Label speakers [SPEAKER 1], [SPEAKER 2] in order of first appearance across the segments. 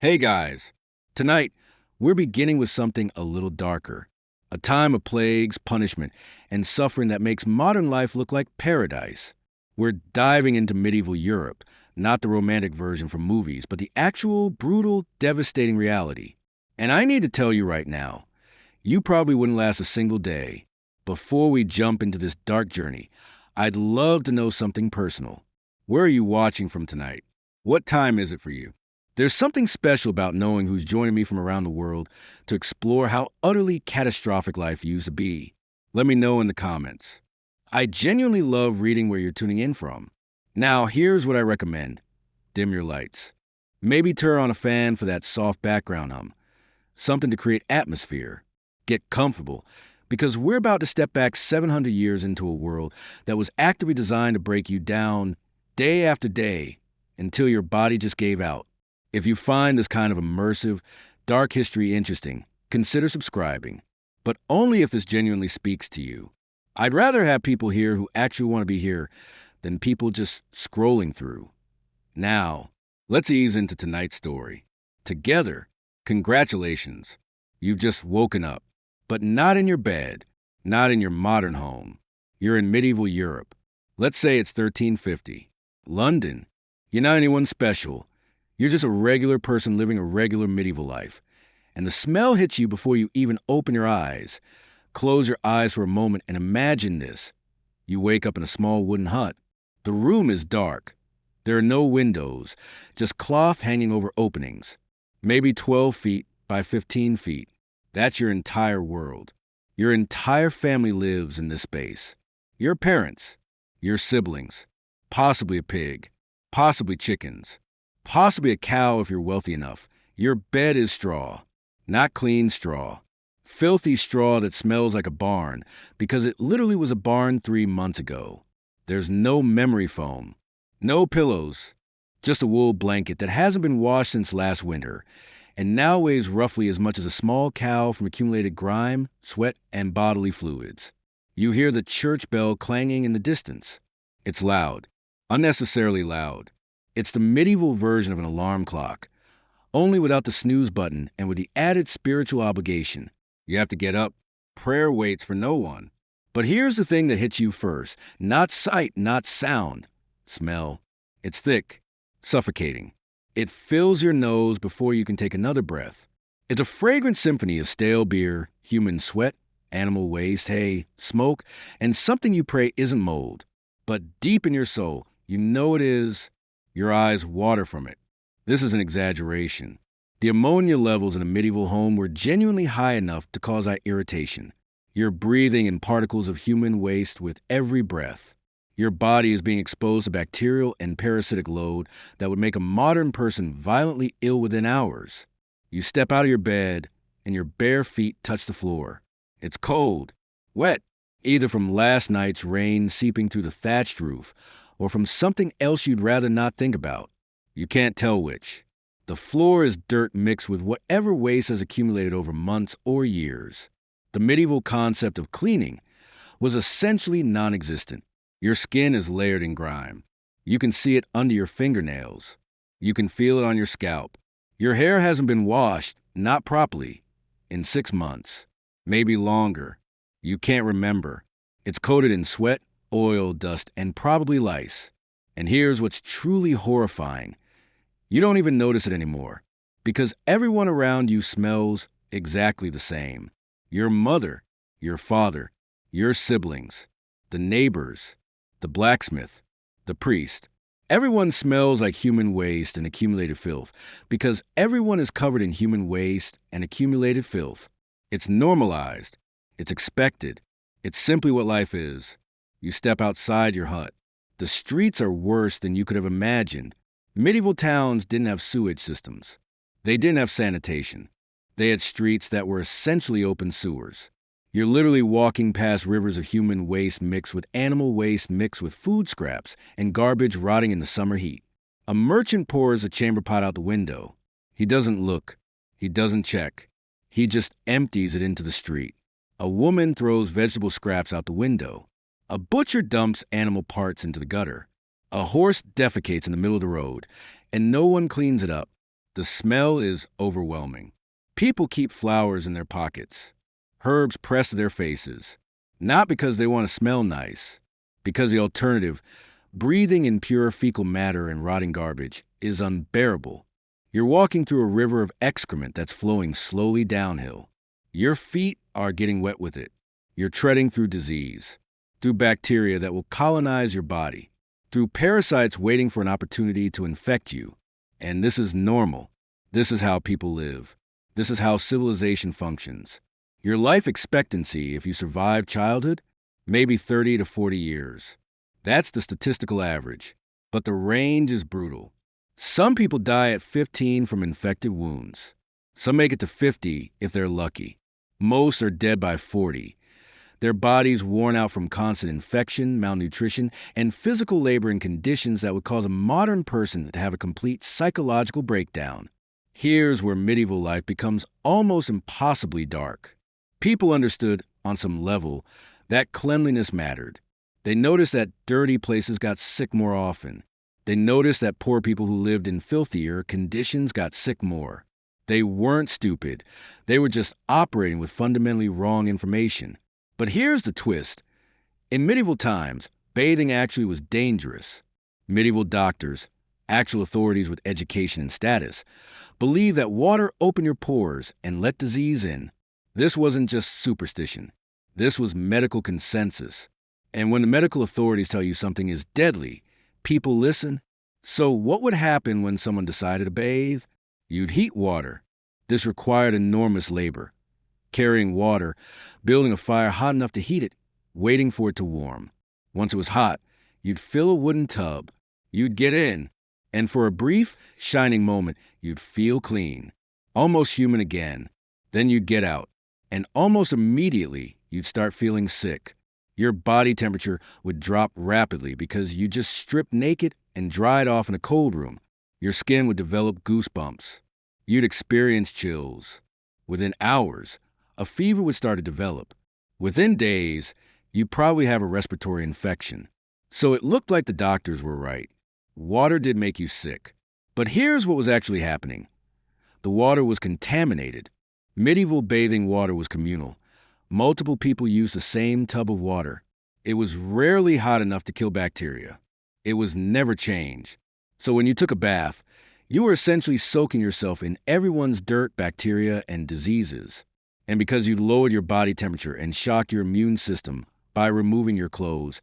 [SPEAKER 1] Hey guys, tonight we're beginning with something a little darker. A time of plagues, punishment, and suffering that makes modern life look like paradise. We're diving into medieval Europe, not the romantic version from movies, but the actual, brutal, devastating reality. And I need to tell you right now, you probably wouldn't last a single day. Before we jump into this dark journey, I'd love to know something personal. Where are you watching from tonight? What time is it for you? There's something special about knowing who's joining me from around the world to explore how utterly catastrophic life used to be. Let me know in the comments. I genuinely love reading where you're tuning in from. Now, here's what I recommend. Dim your lights. Maybe turn on a fan for that soft background hum. Something to create atmosphere. Get comfortable, because we're about to step back 700 years into a world that was actively designed to break you down day after day until your body just gave out. If you find this kind of immersive, dark history interesting, consider subscribing, but only if this genuinely speaks to you. I'd rather have people here who actually want to be here than people just scrolling through. Now, let's ease into tonight's story. Together, congratulations, you've just woken up, but not in your bed, not in your modern home. You're in medieval Europe. Let's say it's 1350. London. You're not anyone special. You're just a regular person living a regular medieval life. And the smell hits you before you even open your eyes. Close your eyes for a moment and imagine this. You wake up in a small wooden hut. The room is dark. There are no windows, just cloth hanging over openings. Maybe 12 feet by 15 feet. That's your entire world. Your entire family lives in this space. Your parents, your siblings, possibly a pig, possibly chickens. Possibly a cow if you're wealthy enough. Your bed is straw, not clean straw. Filthy straw that smells like a barn because it literally was a barn 3 months ago. There's no memory foam, no pillows, just a wool blanket that hasn't been washed since last winter and now weighs roughly as much as a small cow from accumulated grime, sweat, and bodily fluids. You hear the church bell clanging in the distance. It's loud, unnecessarily loud. It's the medieval version of an alarm clock, only without the snooze button and with the added spiritual obligation. You have to get up. Prayer waits for no one. But here's the thing that hits you first. Not sight, not sound. Smell. It's thick, suffocating. It fills your nose before you can take another breath. It's a fragrant symphony of stale beer, human sweat, animal waste, hay, smoke, and something you pray isn't mold. But deep in your soul, you know it is. Your eyes water from it. This is an exaggeration. The ammonia levels in a medieval home were genuinely high enough to cause eye irritation. You're breathing in particles of human waste with every breath. Your body is being exposed to bacterial and parasitic load that would make a modern person violently ill within hours. You step out of your bed, and your bare feet touch the floor. It's cold, wet, either from last night's rain seeping through the thatched roof, or from something else you'd rather not think about. You can't tell which. The floor is dirt mixed with whatever waste has accumulated over months or years. The medieval concept of cleaning was essentially non-existent. Your skin is layered in grime. You can see it under your fingernails. You can feel it on your scalp. Your hair hasn't been washed, not properly, in 6 months, maybe longer. You can't remember. It's coated in sweat, oil, dust, and probably lice. And here's what's truly horrifying. You don't even notice it anymore, because everyone around you smells exactly the same. Your mother, your father, your siblings, the neighbors, the blacksmith, the priest. Everyone smells like human waste and accumulated filth, because everyone is covered in human waste and accumulated filth. It's normalized. It's expected. It's simply what life is. You step outside your hut. The streets are worse than you could have imagined. Medieval towns didn't have sewage systems. They didn't have sanitation. They had streets that were essentially open sewers. You're literally walking past rivers of human waste mixed with animal waste mixed with food scraps and garbage rotting in the summer heat. A merchant pours a chamber pot out the window. He doesn't look. He doesn't check. He just empties it into the street. A woman throws vegetable scraps out the window. A butcher dumps animal parts into the gutter. A horse defecates in the middle of the road, and no one cleans it up. The smell is overwhelming. People keep flowers in their pockets, herbs pressed to their faces, not because they want to smell nice, because the alternative, breathing in pure fecal matter and rotting garbage, is unbearable. You're walking through a river of excrement that's flowing slowly downhill. Your feet are getting wet with it. You're treading through disease, through bacteria that will colonize your body, through parasites waiting for an opportunity to infect you. And this is normal. This is how people live. This is how civilization functions. Your life expectancy, if you survive childhood, maybe 30 to 40 years. That's the statistical average. But the range is brutal. Some people die at 15 from infected wounds. Some make it to 50 if they're lucky. Most are dead by 40. Their bodies worn out from constant infection, malnutrition, and physical labor in conditions that would cause a modern person to have a complete psychological breakdown. Here's where medieval life becomes almost impossibly dark. People understood, on some level, that cleanliness mattered. They noticed that dirty places got sick more often. They noticed that poor people who lived in filthier conditions got sick more. They weren't stupid. They were just operating with fundamentally wrong information. But here's the twist. In medieval times, bathing actually was dangerous. Medieval doctors, actual authorities with education and status, believed that water opened your pores and let disease in. This wasn't just superstition. This was medical consensus. And when the medical authorities tell you something is deadly, people listen. So what would happen when someone decided to bathe? You'd heat water. This required enormous labor. Carrying water, building a fire hot enough to heat it, waiting for it to warm. Once it was hot, you'd fill a wooden tub. You'd get in, and for a brief, shining moment, you'd feel clean, almost human again. Then you'd get out, and almost immediately, you'd start feeling sick. Your body temperature would drop rapidly because you just stripped naked and dried off in a cold room. Your skin would develop goosebumps. You'd experience chills. Within hours, a fever would start to develop. Within days, you'd probably have a respiratory infection. So it looked like the doctors were right. Water did make you sick. But here's what was actually happening. The water was contaminated. Medieval bathing water was communal. Multiple people used the same tub of water. It was rarely hot enough to kill bacteria. It was never changed. So when you took a bath, you were essentially soaking yourself in everyone's dirt, bacteria, and diseases. And because you lowered your body temperature and shocked your immune system by removing your clothes,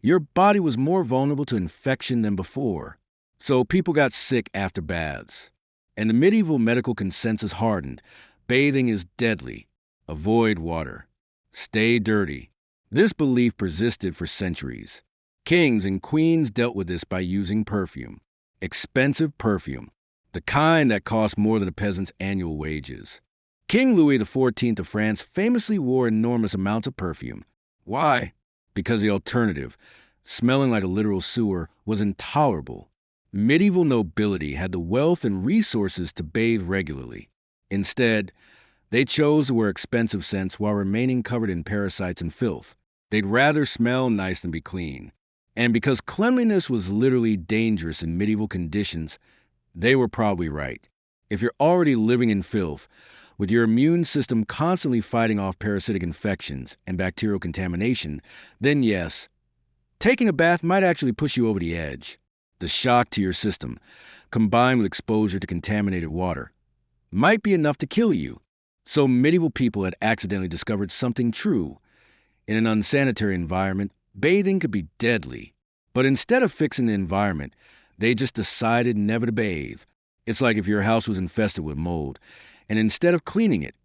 [SPEAKER 1] your body was more vulnerable to infection than before. So people got sick after baths. And the medieval medical consensus hardened. Bathing is deadly. Avoid water. Stay dirty. This belief persisted for centuries. Kings and queens dealt with this by using perfume. Expensive perfume. The kind that cost more than a peasant's annual wages. King Louis XIV of France famously wore enormous amounts of perfume. Why? Because the alternative, smelling like a literal sewer, was intolerable. Medieval nobility had the wealth and resources to bathe regularly. Instead, they chose to wear expensive scents while remaining covered in parasites and filth. They'd rather smell nice than be clean. And because cleanliness was literally dangerous in medieval conditions, they were probably right. If you're already living in filth, with your immune system constantly fighting off parasitic infections and bacterial contamination, then yes, taking a bath might actually push you over the edge. The shock to your system, combined with exposure to contaminated water, might be enough to kill you. So medieval people had accidentally discovered something true. In an unsanitary environment, bathing could be deadly. But instead of fixing the environment, they just decided never to bathe. It's like if your house was infested with mold, and instead of cleaning it,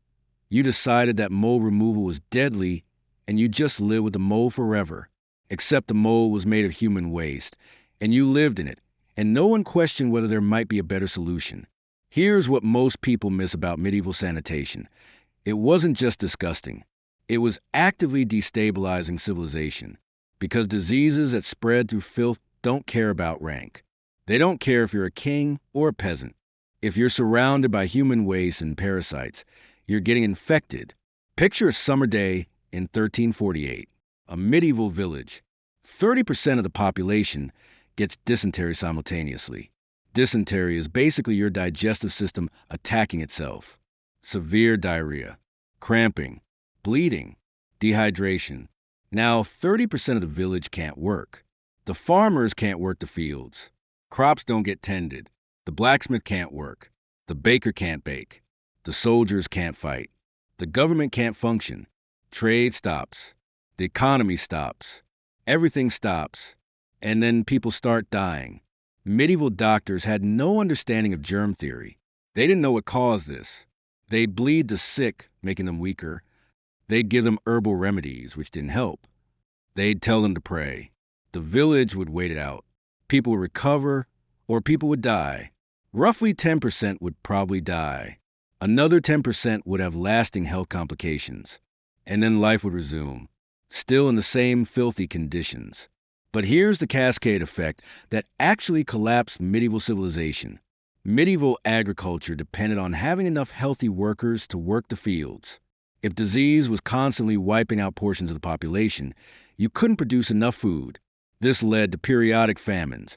[SPEAKER 1] you decided that mold removal was deadly, and you just lived with the mold forever. Except the mold was made of human waste, and you lived in it, and no one questioned whether there might be a better solution. Here's what most people miss about medieval sanitation. It wasn't just disgusting. It was actively destabilizing civilization, because diseases that spread through filth don't care about rank. They don't care if you're a king or a peasant. If you're surrounded by human waste and parasites, you're getting infected. Picture a summer day in 1348, a medieval village. 30% of the population gets dysentery simultaneously. Dysentery is basically your digestive system attacking itself. Severe diarrhea, cramping, bleeding, dehydration. Now, 30% of the village can't work. The farmers can't work the fields. Crops don't get tended. The blacksmith can't work. The baker can't bake. The soldiers can't fight. The government can't function. Trade stops. The economy stops. Everything stops. And then people start dying. Medieval doctors had no understanding of germ theory. They didn't know what caused this. They'd bleed the sick, making them weaker. They'd give them herbal remedies, which didn't help. They'd tell them to pray. The village would wait it out. People would recover, or people would die. Roughly 10% would probably die. Another 10% would have lasting health complications. And then life would resume, still in the same filthy conditions. But here's the cascade effect that actually collapsed medieval civilization. Medieval agriculture depended on having enough healthy workers to work the fields. If disease was constantly wiping out portions of the population, you couldn't produce enough food. This led to periodic famines,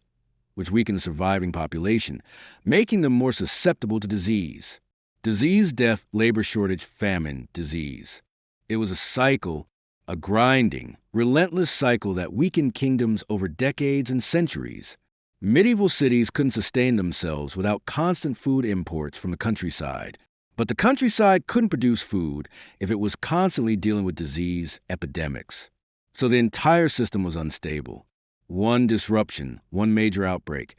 [SPEAKER 1] which weakened the surviving population, making them more susceptible to disease. Disease, death, labor shortage, famine, disease. It was a cycle, a grinding, relentless cycle that weakened kingdoms over decades and centuries. Medieval cities couldn't sustain themselves without constant food imports from the countryside. But the countryside couldn't produce food if it was constantly dealing with disease epidemics. So the entire system was unstable. One disruption, one major outbreak,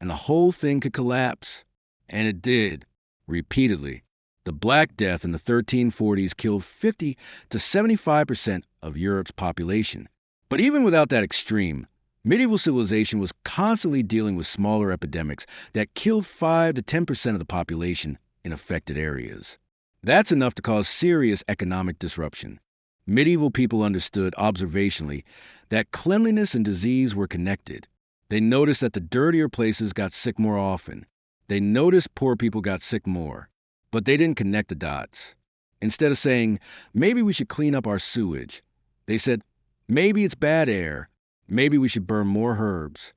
[SPEAKER 1] and the whole thing could collapse. And it did, repeatedly. The Black Death in the 1340s killed 50 to 75% of Europe's population. But even without that extreme, medieval civilization was constantly dealing with smaller epidemics that killed 5 to 10% of the population in affected areas. That's enough to cause serious economic disruption. Medieval people understood observationally that cleanliness and disease were connected. They noticed that the dirtier places got sick more often. They noticed poor people got sick more. But they didn't connect the dots. Instead of saying, maybe we should clean up our sewage, they said, maybe it's bad air. Maybe we should burn more herbs.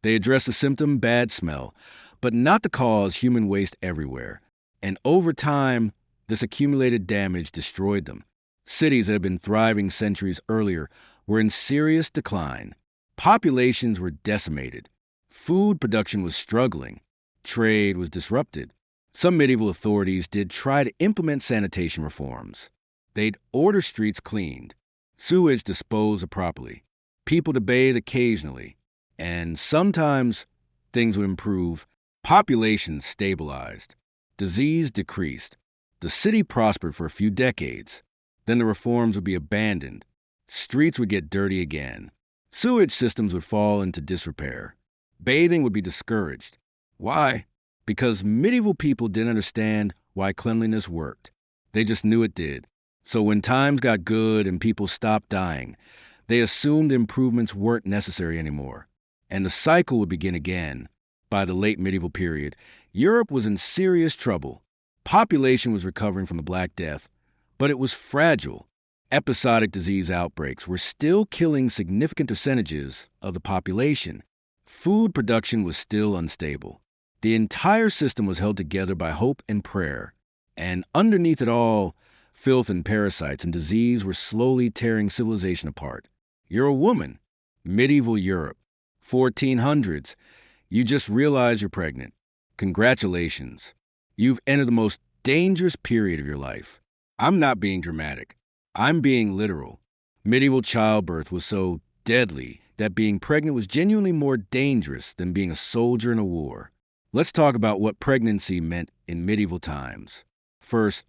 [SPEAKER 1] They addressed the symptom, bad smell, but not the cause, human waste everywhere. And over time, this accumulated damage destroyed them. Cities that had been thriving centuries earlier were in serious decline. Populations were decimated. Food production was struggling. Trade was disrupted. Some medieval authorities did try to implement sanitation reforms. They'd order streets cleaned, sewage disposed of properly, people to bathe occasionally, and sometimes things would improve. Populations stabilized. Disease decreased. The city prospered for a few decades. Then the reforms would be abandoned. Streets would get dirty again. Sewage systems would fall into disrepair. Bathing would be discouraged. Why? Because medieval people didn't understand why cleanliness worked. They just knew it did. So when times got good and people stopped dying, they assumed improvements weren't necessary anymore. And the cycle would begin again. By the late medieval period, Europe was in serious trouble. Population was recovering from the Black Death, but it was fragile. Episodic disease outbreaks were still killing significant percentages of the population. Food production was still unstable. The entire system was held together by hope and prayer. And underneath it all, filth and parasites and disease were slowly tearing civilization apart. You're a woman. Medieval Europe. 1400s. You just realize you're pregnant. Congratulations. You've entered the most dangerous period of your life. I'm not being dramatic. I'm being literal. Medieval childbirth was so deadly that being pregnant was genuinely more dangerous than being a soldier in a war. Let's talk about what pregnancy meant in medieval times. First,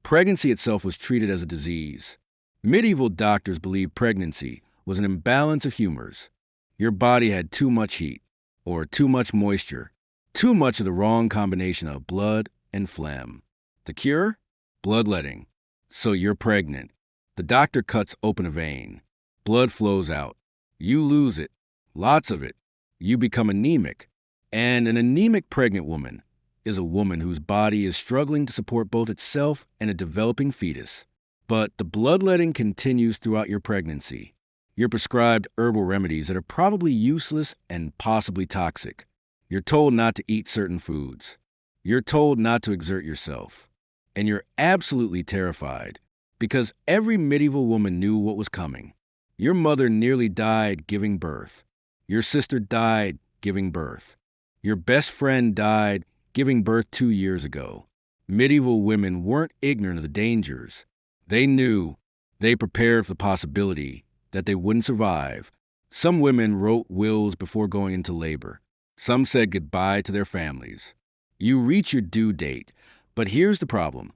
[SPEAKER 1] pregnancy itself was treated as a disease. Medieval doctors believed pregnancy was an imbalance of humors. Your body had too much heat, or too much moisture, too much of the wrong combination of blood and phlegm. The cure? Bloodletting. So you're pregnant. The doctor cuts open a vein. Blood flows out. You lose it. Lots of it. You become anemic. And an anemic pregnant woman is a woman whose body is struggling to support both itself and a developing fetus. But the bloodletting continues throughout your pregnancy. You're prescribed herbal remedies that are probably useless and possibly toxic. You're told not to eat certain foods. You're told not to exert yourself. And you're absolutely terrified because every medieval woman knew what was coming. Your mother nearly died giving birth. Your sister died giving birth. Your best friend died giving birth 2 years ago. Medieval women weren't ignorant of the dangers. They knew. They prepared for the possibility that they wouldn't survive. Some women wrote wills before going into labor. Some said goodbye to their families. You reach your due date, but here's the problem.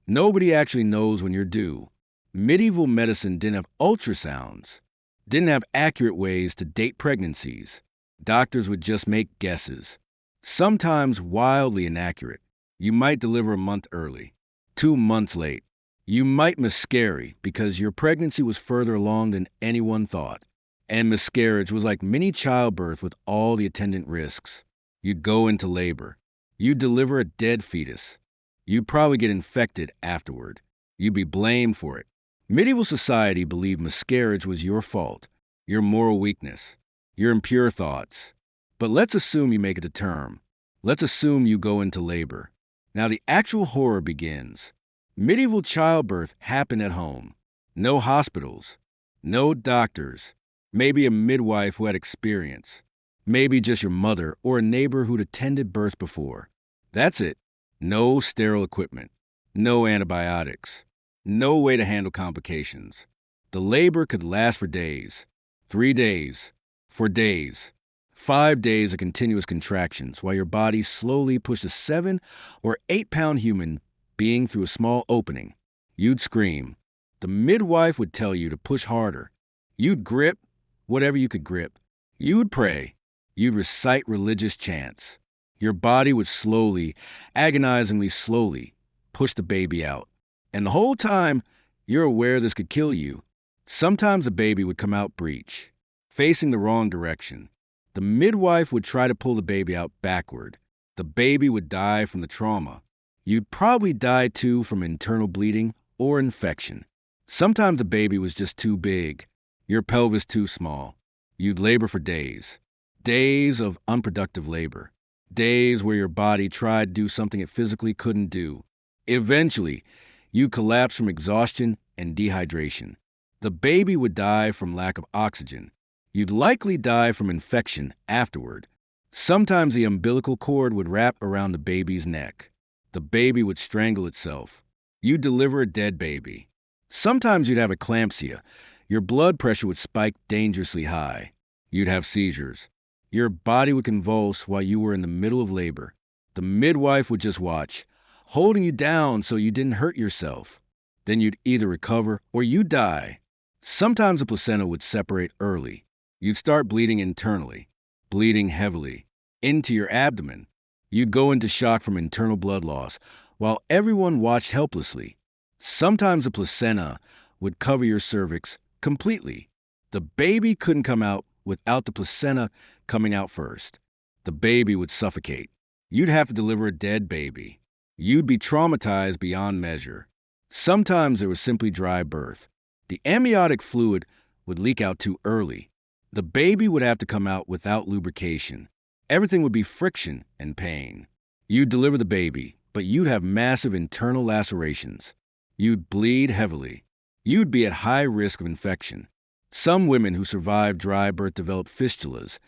[SPEAKER 1] Nobody actually knows when you're due. Medieval medicine didn't have ultrasounds, didn't have accurate ways to date pregnancies. Doctors would just make guesses, sometimes wildly inaccurate. You might deliver a month early, 2 months late. You might miscarry because your pregnancy was further along than anyone thought. And miscarriage was like mini childbirth with all the attendant risks. You'd go into labor. You'd deliver a dead fetus. You'd probably get infected afterward. You'd be blamed for it. Medieval society believed miscarriage was your fault, your moral weakness, your impure thoughts. But let's assume you make it to term. Let's assume you go into labor. Now the actual horror begins. Medieval childbirth happened at home. No hospitals, no doctors, maybe a midwife who had experience, maybe just your mother or a neighbor who'd attended birth before. That's it. No sterile equipment, no antibiotics, no way to handle complications. The labor could last for days, 3 days, 4 days, 5 days of continuous contractions while your body slowly pushed a 7 or 8 pound human being through a small opening. You'd scream. The midwife would tell you to push harder. You'd grip whatever you could grip. You'd pray. You'd recite religious chants. Your body would slowly, agonizingly slowly, push the baby out. And the whole time, you're aware this could kill you. Sometimes the baby would come out breech, facing the wrong direction. The midwife would try to pull the baby out backward. The baby would die from the trauma. You'd probably die too from internal bleeding or infection. Sometimes the baby was just too big, your pelvis too small. You'd labor for days. Days of unproductive labor. Days where your body tried to do something it physically couldn't do. Eventually, you collapse from exhaustion and dehydration. The baby would die from lack of oxygen. You'd likely die from infection afterward. Sometimes the umbilical cord would wrap around the baby's neck. The baby would strangle itself. You'd deliver a dead baby. Sometimes you'd have eclampsia. Your blood pressure would spike dangerously high. You'd have seizures. Your body would convulse while you were in the middle of labor. The midwife would just watch, holding you down so you didn't hurt yourself. Then you'd either recover or you'd die. Sometimes the placenta would separate early. You'd start bleeding internally, bleeding heavily, into your abdomen. You'd go into shock from internal blood loss while everyone watched helplessly. Sometimes the placenta would cover your cervix completely. The baby couldn't come out without the placenta coming out first. The baby would suffocate. You'd have to deliver a dead baby. You'd be traumatized beyond measure. Sometimes there was simply dry birth. The amniotic fluid would leak out too early. The baby would have to come out without lubrication. Everything would be friction and pain. You'd deliver the baby, but you'd have massive internal lacerations. You'd bleed heavily. You'd be at high risk of infection. Some women who survived dry birth developed fistulas,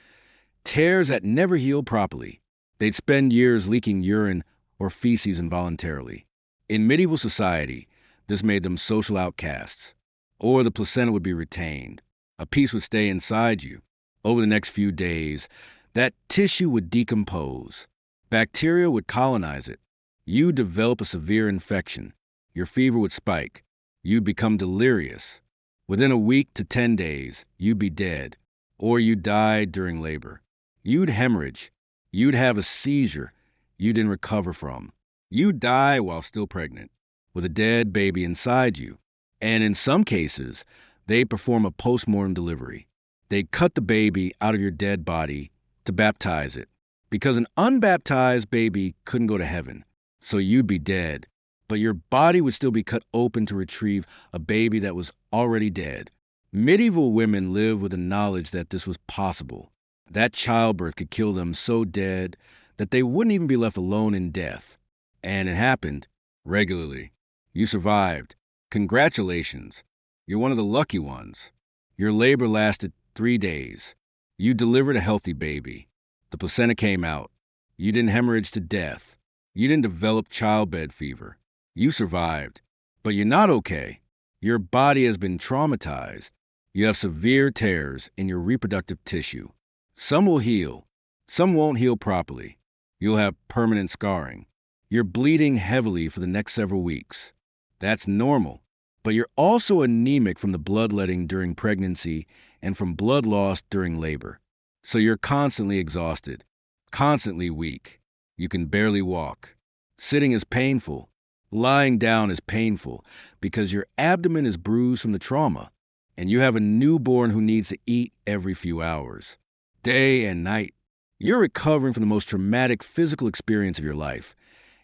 [SPEAKER 1] tears that never healed properly. They'd spend years leaking urine or feces involuntarily. In medieval society, this made them social outcasts. Or the placenta would be retained. A piece would stay inside you. Over the next few days, that tissue would decompose. Bacteria would colonize it. You'd develop a severe infection. Your fever would spike. You'd become delirious. Within a week to 10 days, you'd be dead. Or you'd die during labor. You'd hemorrhage. You'd have a seizure you didn't recover from. You'd die while still pregnant, with a dead baby inside you. And in some cases, they'd perform a post-mortem delivery. They'd cut the baby out of your dead body to baptize it, because an unbaptized baby couldn't go to heaven. So you'd be dead, but your body would still be cut open to retrieve a baby that was already dead. Medieval women lived with the knowledge that this was possible. That childbirth could kill them so dead that they wouldn't even be left alone in death. And it happened regularly. You survived. Congratulations. You're one of the lucky ones. Your labor lasted 3 days. You delivered a healthy baby. The placenta came out. You didn't hemorrhage to death. You didn't develop childbed fever. You survived. But you're not okay. Your body has been traumatized. You have severe tears in your reproductive tissue. Some will heal. Some won't heal properly. You'll have permanent scarring. You're bleeding heavily for the next several weeks. That's normal. But you're also anemic from the bloodletting during pregnancy and from blood loss during labor. So you're constantly exhausted, constantly weak. You can barely walk. Sitting is painful. Lying down is painful because your abdomen is bruised from the trauma, and you have a newborn who needs to eat every few hours, day and night. You're recovering from the most traumatic physical experience of your life,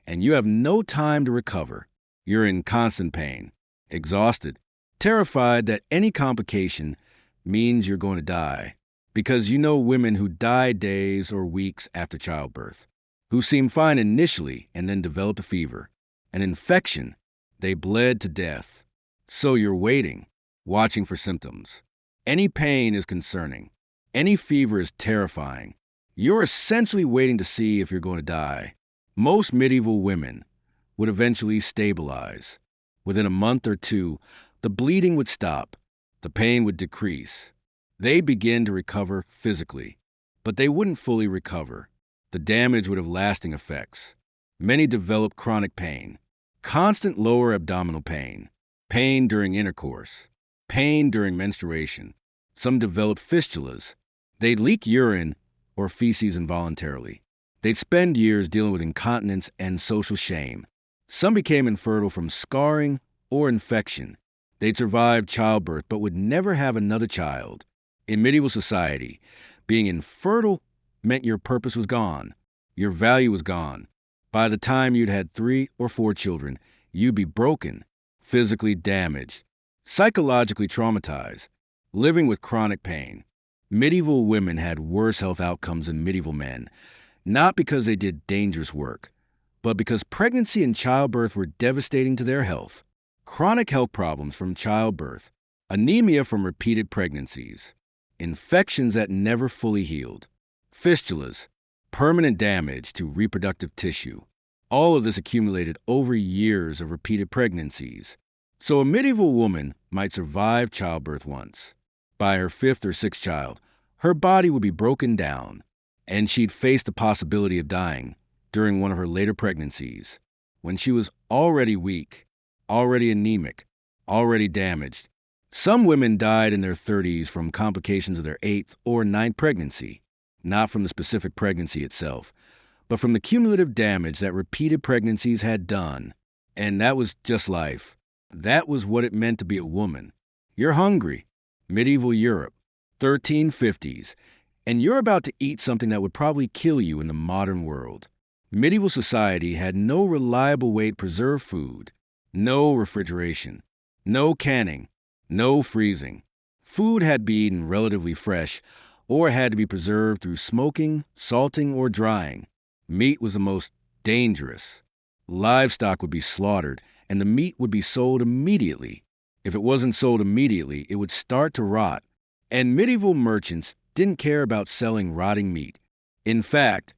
[SPEAKER 1] and you have no time to recover. You're in constant pain, exhausted, terrified that any complication means you're going to die, because you know women who die days or weeks after childbirth, who seem fine initially and then developed a fever, an infection. They bled to death. So you're waiting, watching for symptoms. Any pain is concerning. Any fever is terrifying. You're essentially waiting to see if you're going to die. Most medieval women would eventually stabilize. Within a month or two, the bleeding would stop. The pain would decrease. They'd begin to recover physically, but they wouldn't fully recover. The damage would have lasting effects. Many develop chronic pain, constant lower abdominal pain, pain during intercourse, pain during menstruation. Some develop fistulas. They'd leak urine or feces involuntarily. They'd spend years dealing with incontinence and social shame. Some became infertile from scarring or infection. They'd survive childbirth but would never have another child. In medieval society, being infertile meant your purpose was gone. Your value was gone. By the time you'd had 3 or 4 children, you'd be broken, physically damaged, psychologically traumatized, living with chronic pain. Medieval women had worse health outcomes than medieval men, not because they did dangerous work, but because pregnancy and childbirth were devastating to their health. Chronic health problems from childbirth, anemia from repeated pregnancies, infections that never fully healed, fistulas, permanent damage to reproductive tissue. All of this accumulated over years of repeated pregnancies. So a medieval woman might survive childbirth once. By her 5th or 6th child, her body would be broken down, and she'd face the possibility of dying during one of her later pregnancies, when she was already weak, already anemic, already damaged. Some women died in their 30s from complications of their 8th or 9th pregnancy, not from the specific pregnancy itself, but from the cumulative damage that repeated pregnancies had done. And that was just life. That was what it meant to be a woman. You're hungry. Medieval Europe, 1350s, and you're about to eat something that would probably kill you in the modern world. Medieval society had no reliable way to preserve food, no refrigeration, no canning, no freezing. Food had to be eaten relatively fresh or had to be preserved through smoking, salting, or drying. Meat was the most dangerous. Livestock would be slaughtered, and the meat would be sold immediately. If it wasn't sold immediately, it would start to rot. And medieval merchants didn't care about selling rotting meat. In fact,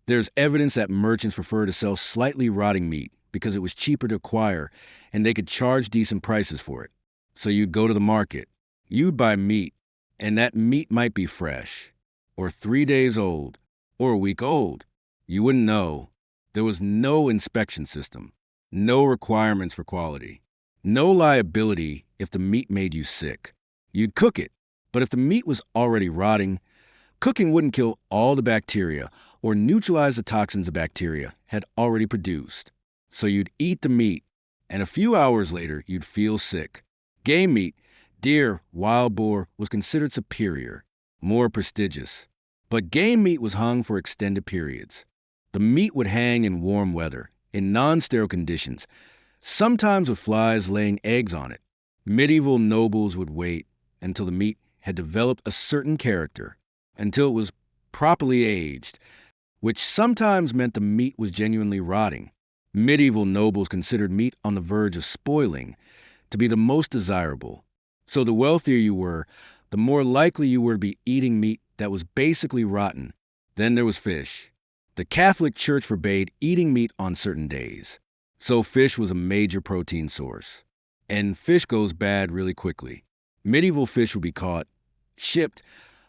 [SPEAKER 1] there's evidence that merchants preferred to sell slightly rotting meat because it was cheaper to acquire and they could charge decent prices for it. So you'd go to the market, you'd buy meat, and that meat might be fresh, or 3 days old, or a week old. You wouldn't know. There was no inspection system, no requirements for quality, no liability if the meat made you sick. You'd cook it, but if the meat was already rotting, cooking wouldn't kill all the bacteria or neutralize the toxins the bacteria had already produced. So you'd eat the meat, and a few hours later, you'd feel sick. Game meat, deer, wild boar, was considered superior, more prestigious. But game meat was hung for extended periods. The meat would hang in warm weather, in non-sterile conditions, sometimes with flies laying eggs on it. Medieval nobles would wait until the meat had developed a certain character, until it was properly aged, which sometimes meant the meat was genuinely rotting. Medieval nobles considered meat on the verge of spoiling to be the most desirable. So the wealthier you were, the more likely you were to be eating meat that was basically rotten. Then there was fish. The Catholic Church forbade eating meat on certain days. So fish was a major protein source. And fish goes bad really quickly. Medieval fish would be caught, shipped,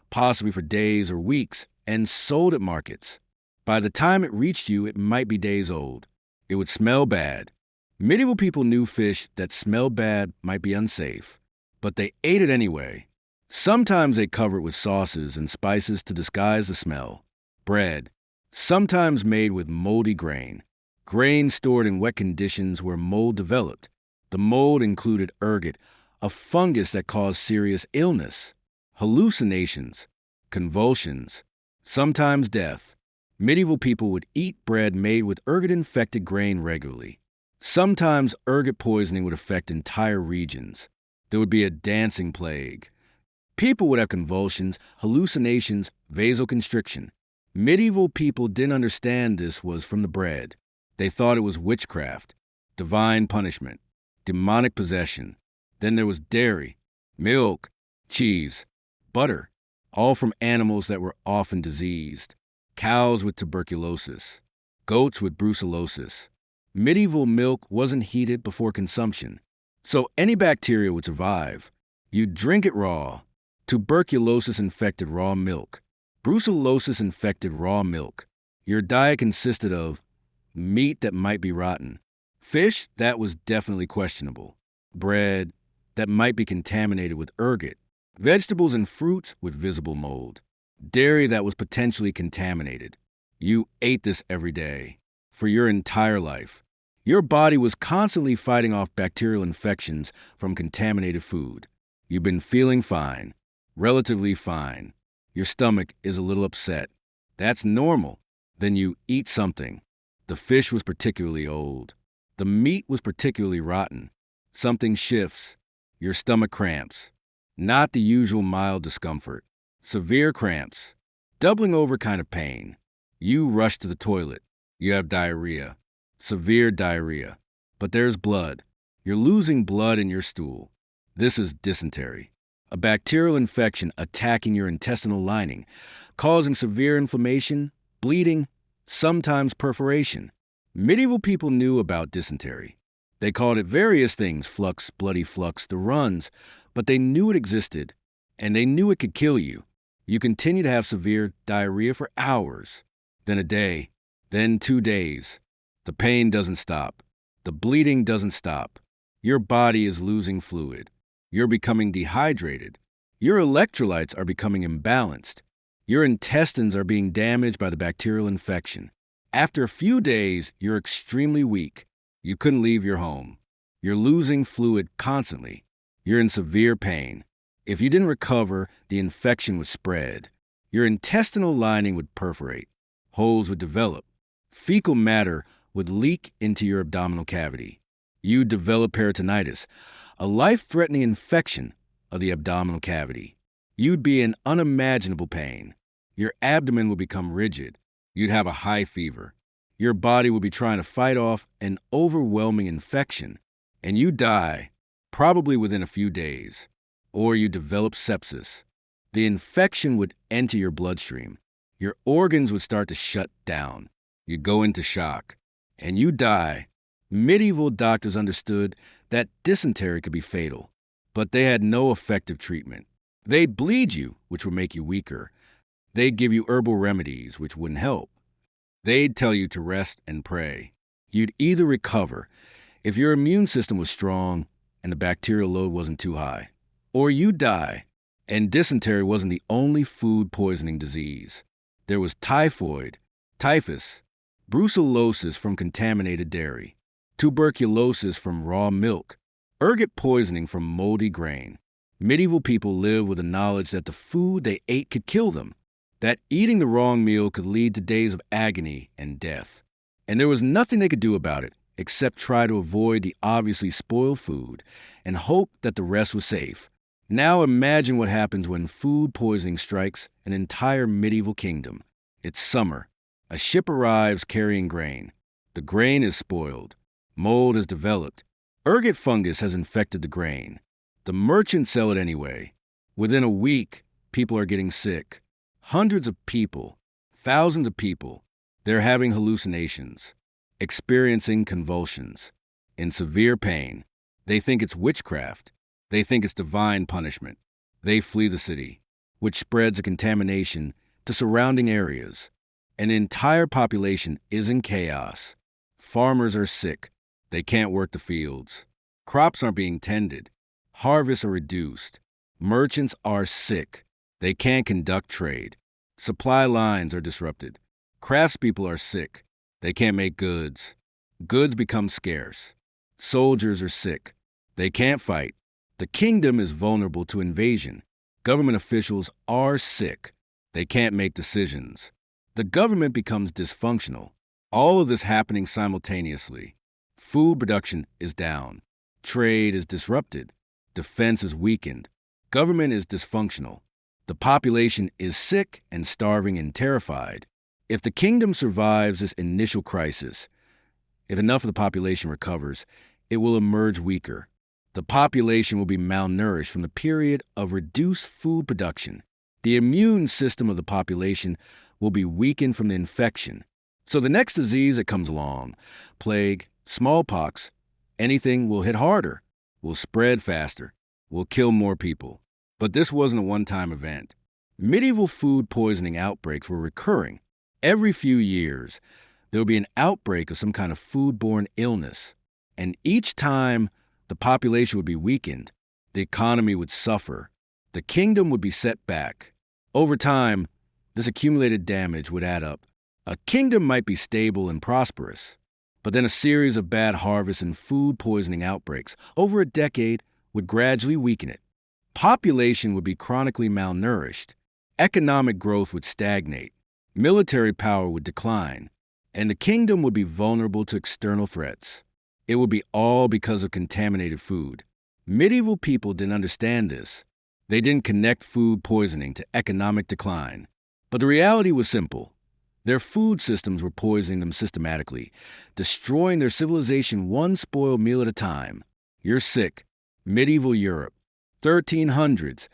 [SPEAKER 1] possibly for days or weeks, and sold at markets. By the time it reached you, it might be days old. It would smell bad. Medieval people knew fish that smelled bad might be unsafe, but they ate it anyway. Sometimes they covered it with sauces and spices to disguise the smell. Bread, sometimes made with moldy grain. Grain stored in wet conditions where mold developed. The mold included ergot, a fungus that caused serious illness, hallucinations, convulsions, sometimes death. Medieval people would eat bread made with ergot-infected grain regularly. Sometimes ergot poisoning would affect entire regions. There would be a dancing plague. People would have convulsions, hallucinations, vasoconstriction. Medieval people didn't understand this was from the bread. They thought it was witchcraft, divine punishment, demonic possession. Then there was dairy, milk, cheese, butter, all from animals that were often diseased. Cows with tuberculosis, goats with brucellosis. Medieval milk wasn't heated before consumption, so any bacteria would survive. You'd drink it raw. Tuberculosis infected raw milk. Brucellosis infected raw milk. Your diet consisted of meat that might be rotten, fish that was definitely questionable, bread that might be contaminated with ergot, vegetables and fruits with visible mold, dairy that was potentially contaminated. You ate this every day, for your entire life. Your body was constantly fighting off bacterial infections from contaminated food. You've been feeling fine, relatively fine. Your stomach is a little upset. That's normal. Then you eat something. The fish was particularly old. The meat was particularly rotten. Something shifts. Your stomach cramps. Not the usual mild discomfort. Severe cramps. Doubling over kind of pain. You rush to the toilet. You have diarrhea. Severe diarrhea. But there's blood. You're losing blood in your stool. This is dysentery. A bacterial infection attacking your intestinal lining, causing severe inflammation, bleeding, sometimes perforation. Medieval people knew about dysentery. They called it various things, flux, bloody flux, the runs, but they knew it existed, and they knew it could kill you. You continue to have severe diarrhea for hours, then a day, then 2 days. The pain doesn't stop. The bleeding doesn't stop. Your body is losing fluid. You're becoming dehydrated. Your electrolytes are becoming imbalanced. Your intestines are being damaged by the bacterial infection. After a few days, you're extremely weak. You couldn't leave your home. You're losing fluid constantly. You're in severe pain. If you didn't recover, the infection would spread. Your intestinal lining would perforate. Holes would develop. Fecal matter would leak into your abdominal cavity. You'd develop peritonitis, a life-threatening infection of the abdominal cavity. You'd be in unimaginable pain. Your abdomen would become rigid. You'd have a high fever. Your body would be trying to fight off an overwhelming infection, and you'd die, probably within a few days. Or you develop sepsis. The infection would enter your bloodstream. Your organs would start to shut down. You'd go into shock, and you'd die. Medieval doctors understood that dysentery could be fatal, but they had no effective treatment. They'd bleed you, which would make you weaker. They'd give you herbal remedies, which wouldn't help. They'd tell you to rest and pray. You'd either recover, if your immune system was strong and the bacterial load wasn't too high, or you'd die. And dysentery wasn't the only food poisoning disease. There was typhoid, typhus, brucellosis from contaminated dairy, tuberculosis from raw milk, ergot poisoning from moldy grain. Medieval people lived with the knowledge that the food they ate could kill them, that eating the wrong meal could lead to days of agony and death. And there was nothing they could do about it except try to avoid the obviously spoiled food and hope that the rest was safe. Now imagine what happens when food poisoning strikes an entire medieval kingdom. It's summer. A ship arrives carrying grain. The grain is spoiled. Mold has developed. Ergot fungus has infected the grain. The merchants sell it anyway. Within a week, people are getting sick. Hundreds of people, thousands of people, they're having hallucinations, experiencing convulsions, in severe pain. They think it's witchcraft. They think it's divine punishment. They flee the city, which spreads a contamination to surrounding areas. An entire population is in chaos. Farmers are sick. They can't work the fields. Crops aren't being tended. Harvests are reduced. Merchants are sick. They can't conduct trade. Supply lines are disrupted. Craftspeople are sick. They can't make goods. Goods become scarce. Soldiers are sick. They can't fight. The kingdom is vulnerable to invasion. Government officials are sick. They can't make decisions. The government becomes dysfunctional. All of this happening simultaneously. Food production is down. Trade is disrupted. Defense is weakened. Government is dysfunctional. The population is sick and starving and terrified. If the kingdom survives this initial crisis, if enough of the population recovers, it will emerge weaker. The population will be malnourished from the period of reduced food production. The immune system of the population will be weakened from the infection. So the next disease that comes along, plague, smallpox, anything will hit harder, will spread faster, will kill more people. But this wasn't a one-time event. Medieval food poisoning outbreaks were recurring. Every few years, there would be an outbreak of some kind of foodborne illness. And each time, the population would be weakened, the economy would suffer, the kingdom would be set back. Over time, this accumulated damage would add up. A kingdom might be stable and prosperous, but then a series of bad harvests and food poisoning outbreaks over a decade would gradually weaken it. Population would be chronically malnourished, economic growth would stagnate, military power would decline, and the kingdom would be vulnerable to external threats. It would be all because of contaminated food. Medieval people didn't understand this. They didn't connect food poisoning to economic decline. But the reality was simple. Their food systems were poisoning them systematically, destroying their civilization one spoiled meal at a time. You're sick. Medieval Europe. 1300s.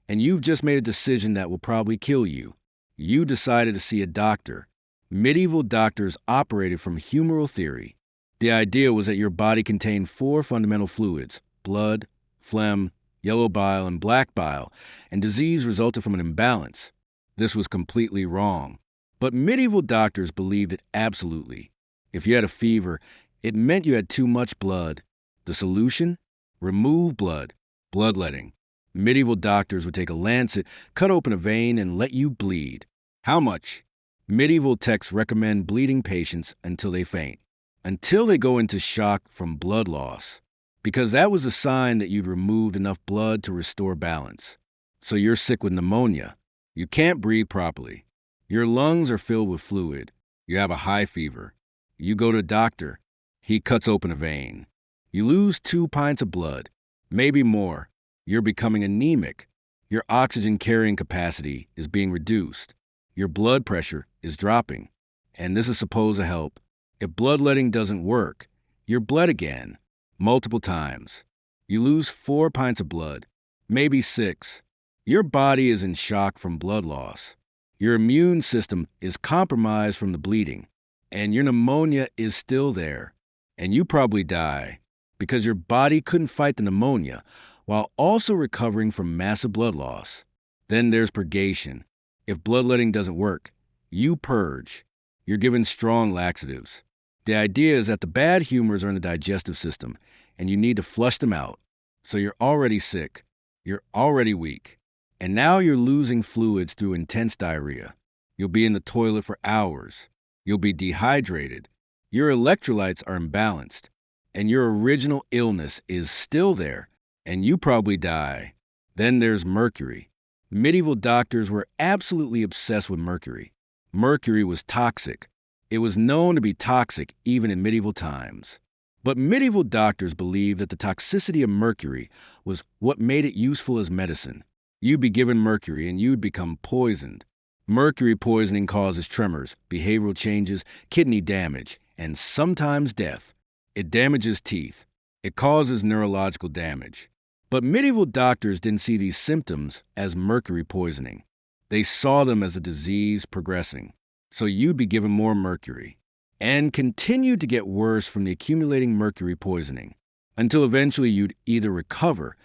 [SPEAKER 1] And you've just made a decision that will probably kill you. You decided to see a doctor. Medieval doctors operated from humoral theory. The idea was that your body contained 4 fundamental fluids: blood, phlegm, yellow bile, and black bile, and disease resulted from an imbalance. This was completely wrong. But medieval doctors believed it absolutely. If you had a fever, it meant you had too much blood. The solution? Remove blood. Bloodletting. Medieval doctors would take a lancet, cut open a vein, and let you bleed. How much? Medieval texts recommend bleeding patients until they faint, until they go into shock from blood loss, because that was a sign that you'd removed enough blood to restore balance. So you're sick with pneumonia. You can't breathe properly. Your lungs are filled with fluid. You have a high fever. You go to a doctor. He cuts open a vein. You lose 2 pints of blood, maybe more. You're becoming anemic. Your oxygen carrying capacity is being reduced. Your blood pressure is dropping. And this is supposed to help. If bloodletting doesn't work, you're bled again, multiple times. You lose 4 pints of blood, maybe 6. Your body is in shock from blood loss. Your immune system is compromised from the bleeding, and your pneumonia is still there. And you probably die because your body couldn't fight the pneumonia while also recovering from massive blood loss. Then there's purgation. If bloodletting doesn't work, you purge. You're given strong laxatives. The idea is that the bad humors are in the digestive system, and you need to flush them out. So you're already sick. You're already weak. And now you're losing fluids through intense diarrhea. You'll be in the toilet for hours. You'll be dehydrated. Your electrolytes are imbalanced. And your original illness is still there, and you probably die. Then there's mercury. Medieval doctors were absolutely obsessed with mercury. Mercury was toxic. It was known to be toxic even in medieval times. But medieval doctors believed that the toxicity of mercury was what made it useful as medicine. You'd be given mercury and you'd become poisoned. Mercury poisoning causes tremors, behavioral changes, kidney damage, and sometimes death. It damages teeth. It causes neurological damage. But medieval doctors didn't see these symptoms as mercury poisoning. They saw them as a disease progressing. So you'd be given more mercury and continue to get worse from the accumulating mercury poisoning until eventually you'd either recover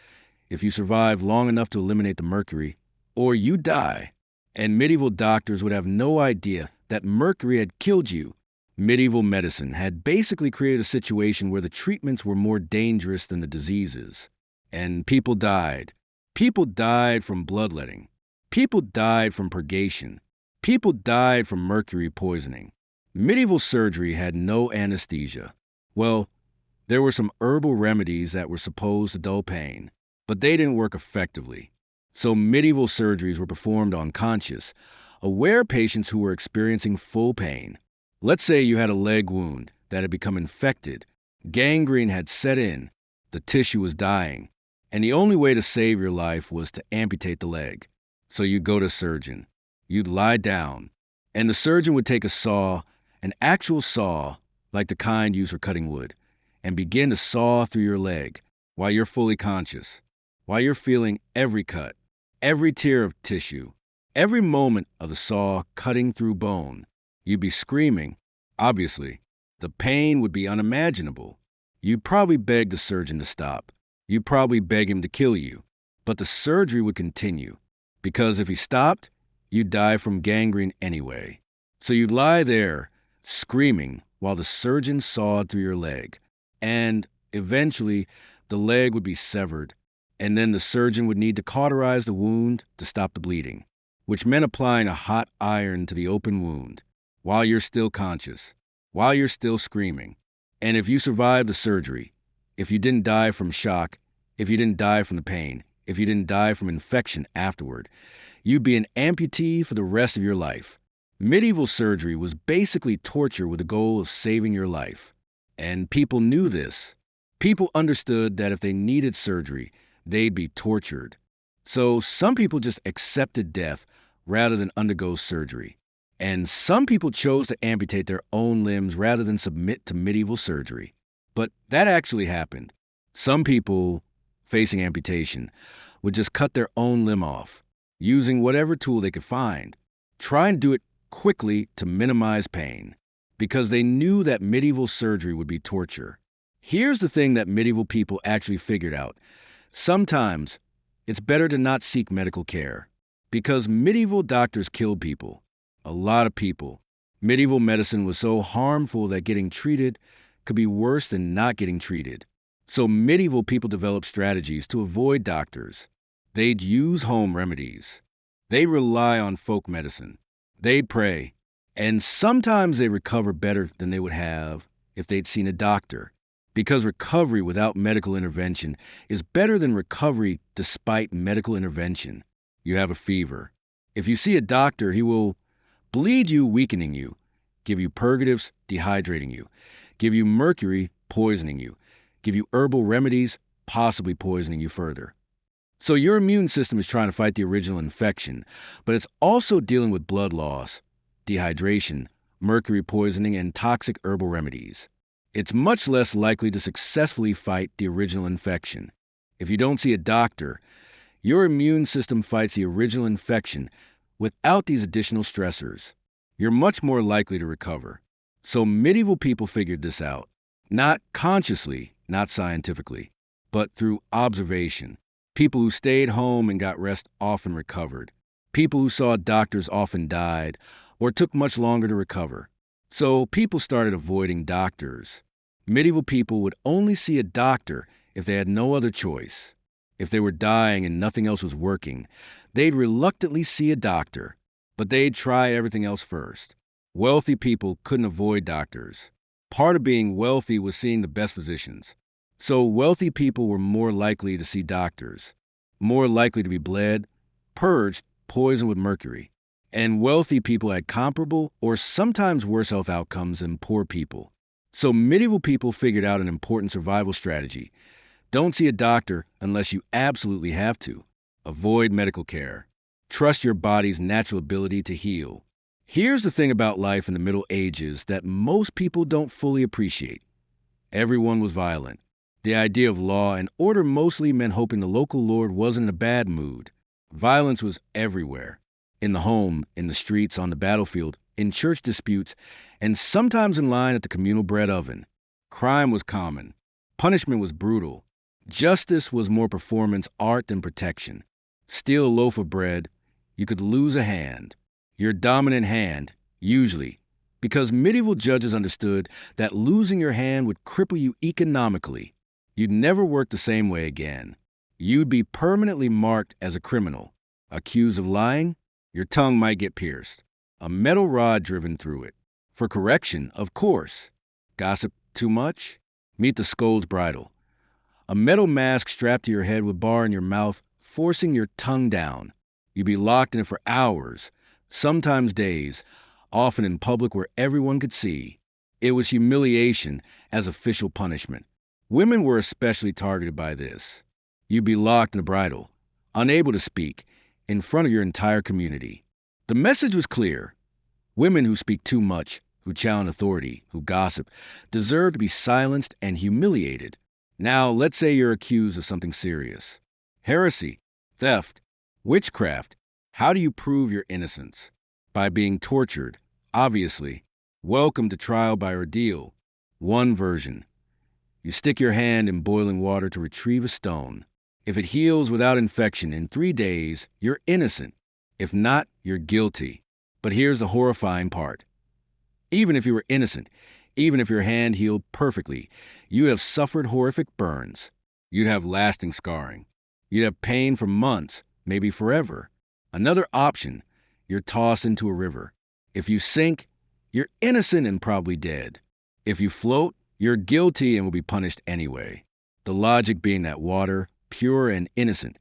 [SPEAKER 1] if you survive long enough to eliminate the mercury, or you die. And medieval doctors would have no idea that mercury had killed you. Medieval medicine had basically created a situation where the treatments were more dangerous than the diseases. And people died. People died from bloodletting. People died from purgation. People died from mercury poisoning. Medieval surgery had no anesthesia. Well, there were some herbal remedies that were supposed to dull pain, but they didn't work effectively. So medieval surgeries were performed on conscious, aware patients who were experiencing full pain. Let's say you had a leg wound that had become infected. Gangrene had set in. The tissue was dying. And the only way to save your life was to amputate the leg. So you'd go to a surgeon. You'd lie down. And the surgeon would take a saw, an actual saw, like the kind used for cutting wood, and begin to saw through your leg while you're fully conscious, while you're feeling every cut, every tear of tissue, every moment of the saw cutting through bone. You'd be screaming. Obviously, the pain would be unimaginable. You'd probably beg the surgeon to stop. You'd probably beg him to kill you. But the surgery would continue, because if he stopped, you'd die from gangrene anyway. So you'd lie there, screaming, while the surgeon sawed through your leg. And eventually, the leg would be severed, and then the surgeon would need to cauterize the wound to stop the bleeding, which meant applying a hot iron to the open wound while you're still conscious, while you're still screaming. And if you survived the surgery, if you didn't die from shock, if you didn't die from the pain, if you didn't die from infection afterward, you'd be an amputee for the rest of your life. Medieval surgery was basically torture with the goal of saving your life. And people knew this. People understood that if they needed surgery, they'd be tortured. So some people just accepted death rather than undergo surgery. And some people chose to amputate their own limbs rather than submit to medieval surgery. But that actually happened. Some people facing amputation would just cut their own limb off, using whatever tool they could find. Try and do it quickly to minimize pain, because they knew that medieval surgery would be torture. Here's the thing that medieval people actually figured out. Sometimes it's better to not seek medical care, because medieval doctors killed people. A lot of people. Medieval medicine was so harmful that getting treated could be worse than not getting treated. So medieval people developed strategies to avoid doctors. They'd use home remedies. They'd rely on folk medicine. They'd pray. And sometimes they recover better than they would have if they'd seen a doctor. Because recovery without medical intervention is better than recovery despite medical intervention. You have a fever. If you see a doctor, he will bleed you, weakening you, give you purgatives, dehydrating you, give you mercury, poisoning you, give you herbal remedies, possibly poisoning you further. So your immune system is trying to fight the original infection, but it's also dealing with blood loss, dehydration, mercury poisoning, and toxic herbal remedies. It's much less likely to successfully fight the original infection. If you don't see a doctor, your immune system fights the original infection without these additional stressors. You're much more likely to recover. So medieval people figured this out, not consciously, not scientifically, but through observation. People who stayed home and got rest often recovered. People who saw doctors often died or took much longer to recover. So people started avoiding doctors. Medieval people would only see a doctor if they had no other choice. If they were dying and nothing else was working, they'd reluctantly see a doctor, but they'd try everything else first. Wealthy people couldn't avoid doctors. Part of being wealthy was seeing the best physicians. So wealthy people were more likely to see doctors, more likely to be bled, purged, poisoned with mercury. And wealthy people had comparable or sometimes worse health outcomes than poor people. So medieval people figured out an important survival strategy. Don't see a doctor unless you absolutely have to. Avoid medical care. Trust your body's natural ability to heal. Here's the thing about life in the Middle Ages that most people don't fully appreciate. Everyone was violent. The idea of law and order mostly meant hoping the local lord wasn't in a bad mood. Violence was everywhere. In the home, in the streets, on the battlefield, in church disputes, and sometimes in line at the communal bread oven. Crime was common. Punishment was brutal. Justice was more performance art than protection. Steal a loaf of bread, you could lose a hand. Your dominant hand, usually, because medieval judges understood that losing your hand would cripple you economically. You'd never work the same way again. You'd be permanently marked as a criminal. Accused of lying, your tongue might get pierced. A metal rod driven through it. For correction, of course. Gossip too much? Meet the scold's bridle. A metal mask strapped to your head with bar in your mouth, forcing your tongue down. You'd be locked in it for hours, sometimes days, often in public where everyone could see. It was humiliation as official punishment. Women were especially targeted by this. You'd be locked in the bridle, unable to speak, in front of your entire community. The message was clear. Women who speak too much, who challenge authority, who gossip, deserve to be silenced and humiliated. Now, let's say you're accused of something serious. Heresy, theft, witchcraft. How do you prove your innocence? By being tortured, obviously. Welcome to trial by ordeal. One version. You stick your hand in boiling water to retrieve a stone. If it heals without infection in 3 days, you're innocent. If not, you're guilty. But here's the horrifying part. Even if you were innocent, even if your hand healed perfectly, you have suffered horrific burns. You'd have lasting scarring. You'd have pain for months, maybe forever. Another option, you're tossed into a river. If you sink, you're innocent and probably dead. If you float, you're guilty and will be punished anyway. The logic being that water, pure and innocent,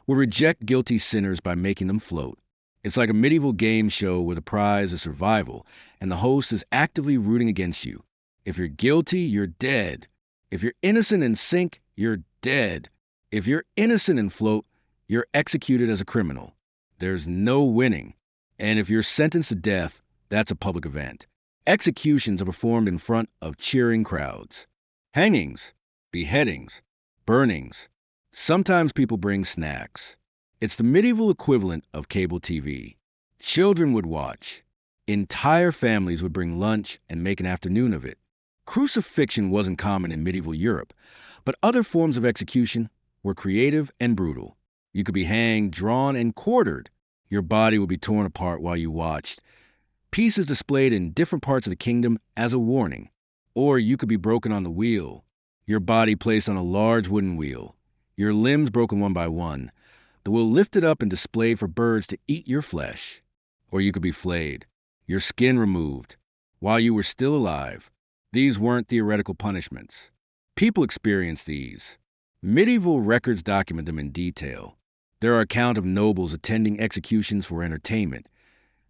[SPEAKER 1] will reject guilty sinners by making them float. It's like a medieval game show where the prize is survival, and the host is actively rooting against you. If you're guilty, you're dead. If you're innocent and sink, you're dead. If you're innocent and float, you're executed as a criminal. There's no winning. And if you're sentenced to death, that's a public event. Executions are performed in front of cheering crowds. Hangings, beheadings, burnings. Sometimes people bring snacks. It's the medieval equivalent of cable TV. Children would watch. Entire families would bring lunch and make an afternoon of it. Crucifixion wasn't common in medieval Europe, but other forms of execution were creative and brutal. You could be hanged, drawn, and quartered. Your body would be torn apart while you watched. Pieces displayed in different parts of the kingdom as a warning. Or you could be broken on the wheel. Your body placed on a large wooden wheel. Your limbs broken one by one. The wheel lifted up and displayed for birds to eat your flesh. Or you could be flayed. Your skin removed. While you were still alive. These weren't theoretical punishments. People experienced these. Medieval records document them in detail. There are accounts of nobles attending executions for entertainment,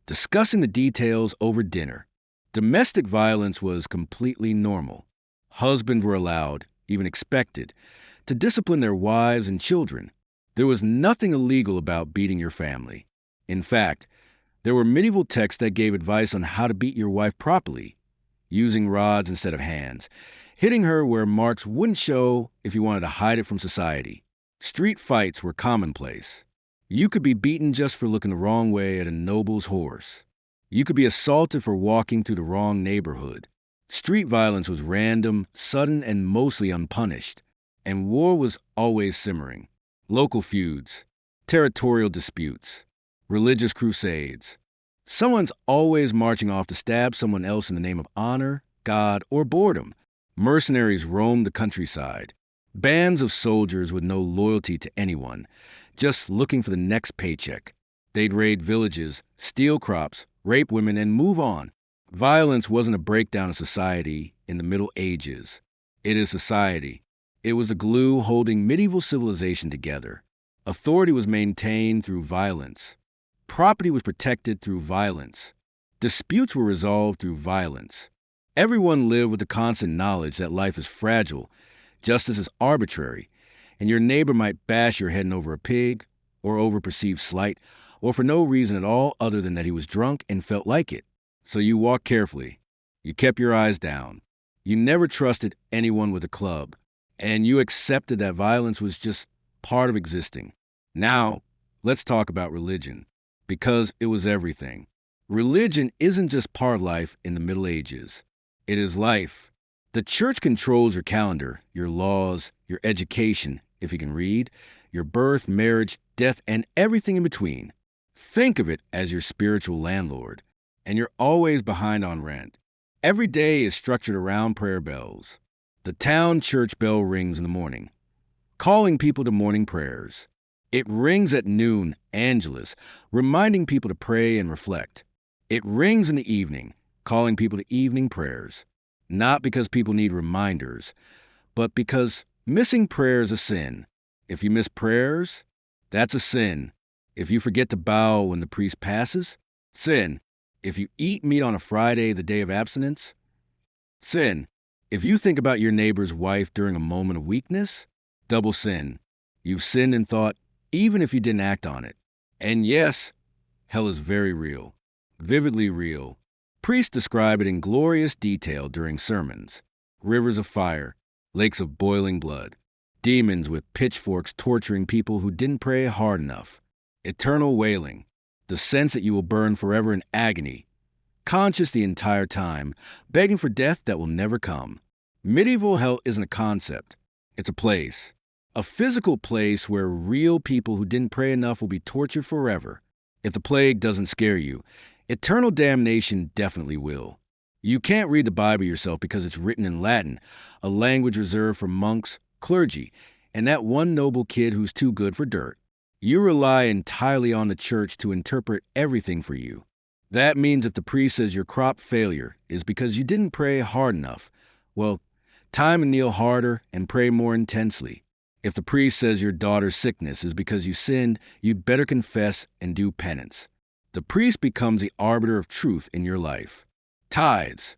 [SPEAKER 1] discussing the details over dinner. Domestic violence was completely normal. Husbands were allowed, even expected, to discipline their wives and children. There was nothing illegal about beating your family. In fact, there were medieval texts that gave advice on how to beat your wife properly, using rods instead of hands, hitting her where marks wouldn't show if you wanted to hide it from society. Street fights were commonplace. You could be beaten just for looking the wrong way at a noble's horse. You could be assaulted for walking through the wrong neighborhood. Street violence was random, sudden, and mostly unpunished. And war was always simmering. Local feuds, territorial disputes, religious crusades. Someone's always marching off to stab someone else in the name of honor, God, or boredom. Mercenaries roamed the countryside. Bands of soldiers with no loyalty to anyone, just looking for the next paycheck. They'd raid villages, steal crops, rape women, and move on. Violence wasn't a breakdown of society in the Middle Ages. It is society. It was the glue holding medieval civilization together. Authority was maintained through violence. Property was protected through violence. Disputes were resolved through violence. Everyone lived with the constant knowledge that life is fragile, justice is arbitrary, and your neighbor might bash your head over a pig, or over perceived slight, or for no reason at all other than that he was drunk and felt like it. So you walked carefully. You kept your eyes down. You never trusted anyone with a club, and you accepted that violence was just part of existing. Now, let's talk about religion, because it was everything. Religion isn't just part of life in the Middle Ages. It is life. The church controls your calendar, your laws, your education, if you can read, your birth, marriage, death, and everything in between. Think of it as your spiritual landlord, and you're always behind on rent. Every day is structured around prayer bells. The town church bell rings in the morning, calling people to morning prayers. It rings at noon, Angelus, reminding people to pray and reflect. It rings in the evening, calling people to evening prayers. Not because people need reminders, but because missing prayer is a sin. If you miss prayers, that's a sin. If you forget to bow when the priest passes, sin. If you eat meat on a Friday, the day of abstinence, sin. If you think about your neighbor's wife during a moment of weakness, double sin. You've sinned in thought, even if you didn't act on it. And yes, hell is very real, vividly real. Priests describe it in glorious detail during sermons. Rivers of fire, lakes of boiling blood, demons with pitchforks torturing people who didn't pray hard enough, eternal wailing, the sense that you will burn forever in agony, conscious the entire time, begging for death that will never come. Medieval hell isn't a concept. It's a place. A physical place where real people who didn't pray enough will be tortured forever. If the plague doesn't scare you, eternal damnation definitely will. You can't read the Bible yourself because it's written in Latin, a language reserved for monks, clergy, and that one noble kid who's too good for dirt. You rely entirely on the church to interpret everything for you. That means if the priest says your crop failure is because you didn't pray hard enough, well, time and kneel harder and pray more intensely. If the priest says your daughter's sickness is because you sinned, you'd better confess and do penance. The priest becomes the arbiter of truth in your life. Tithes,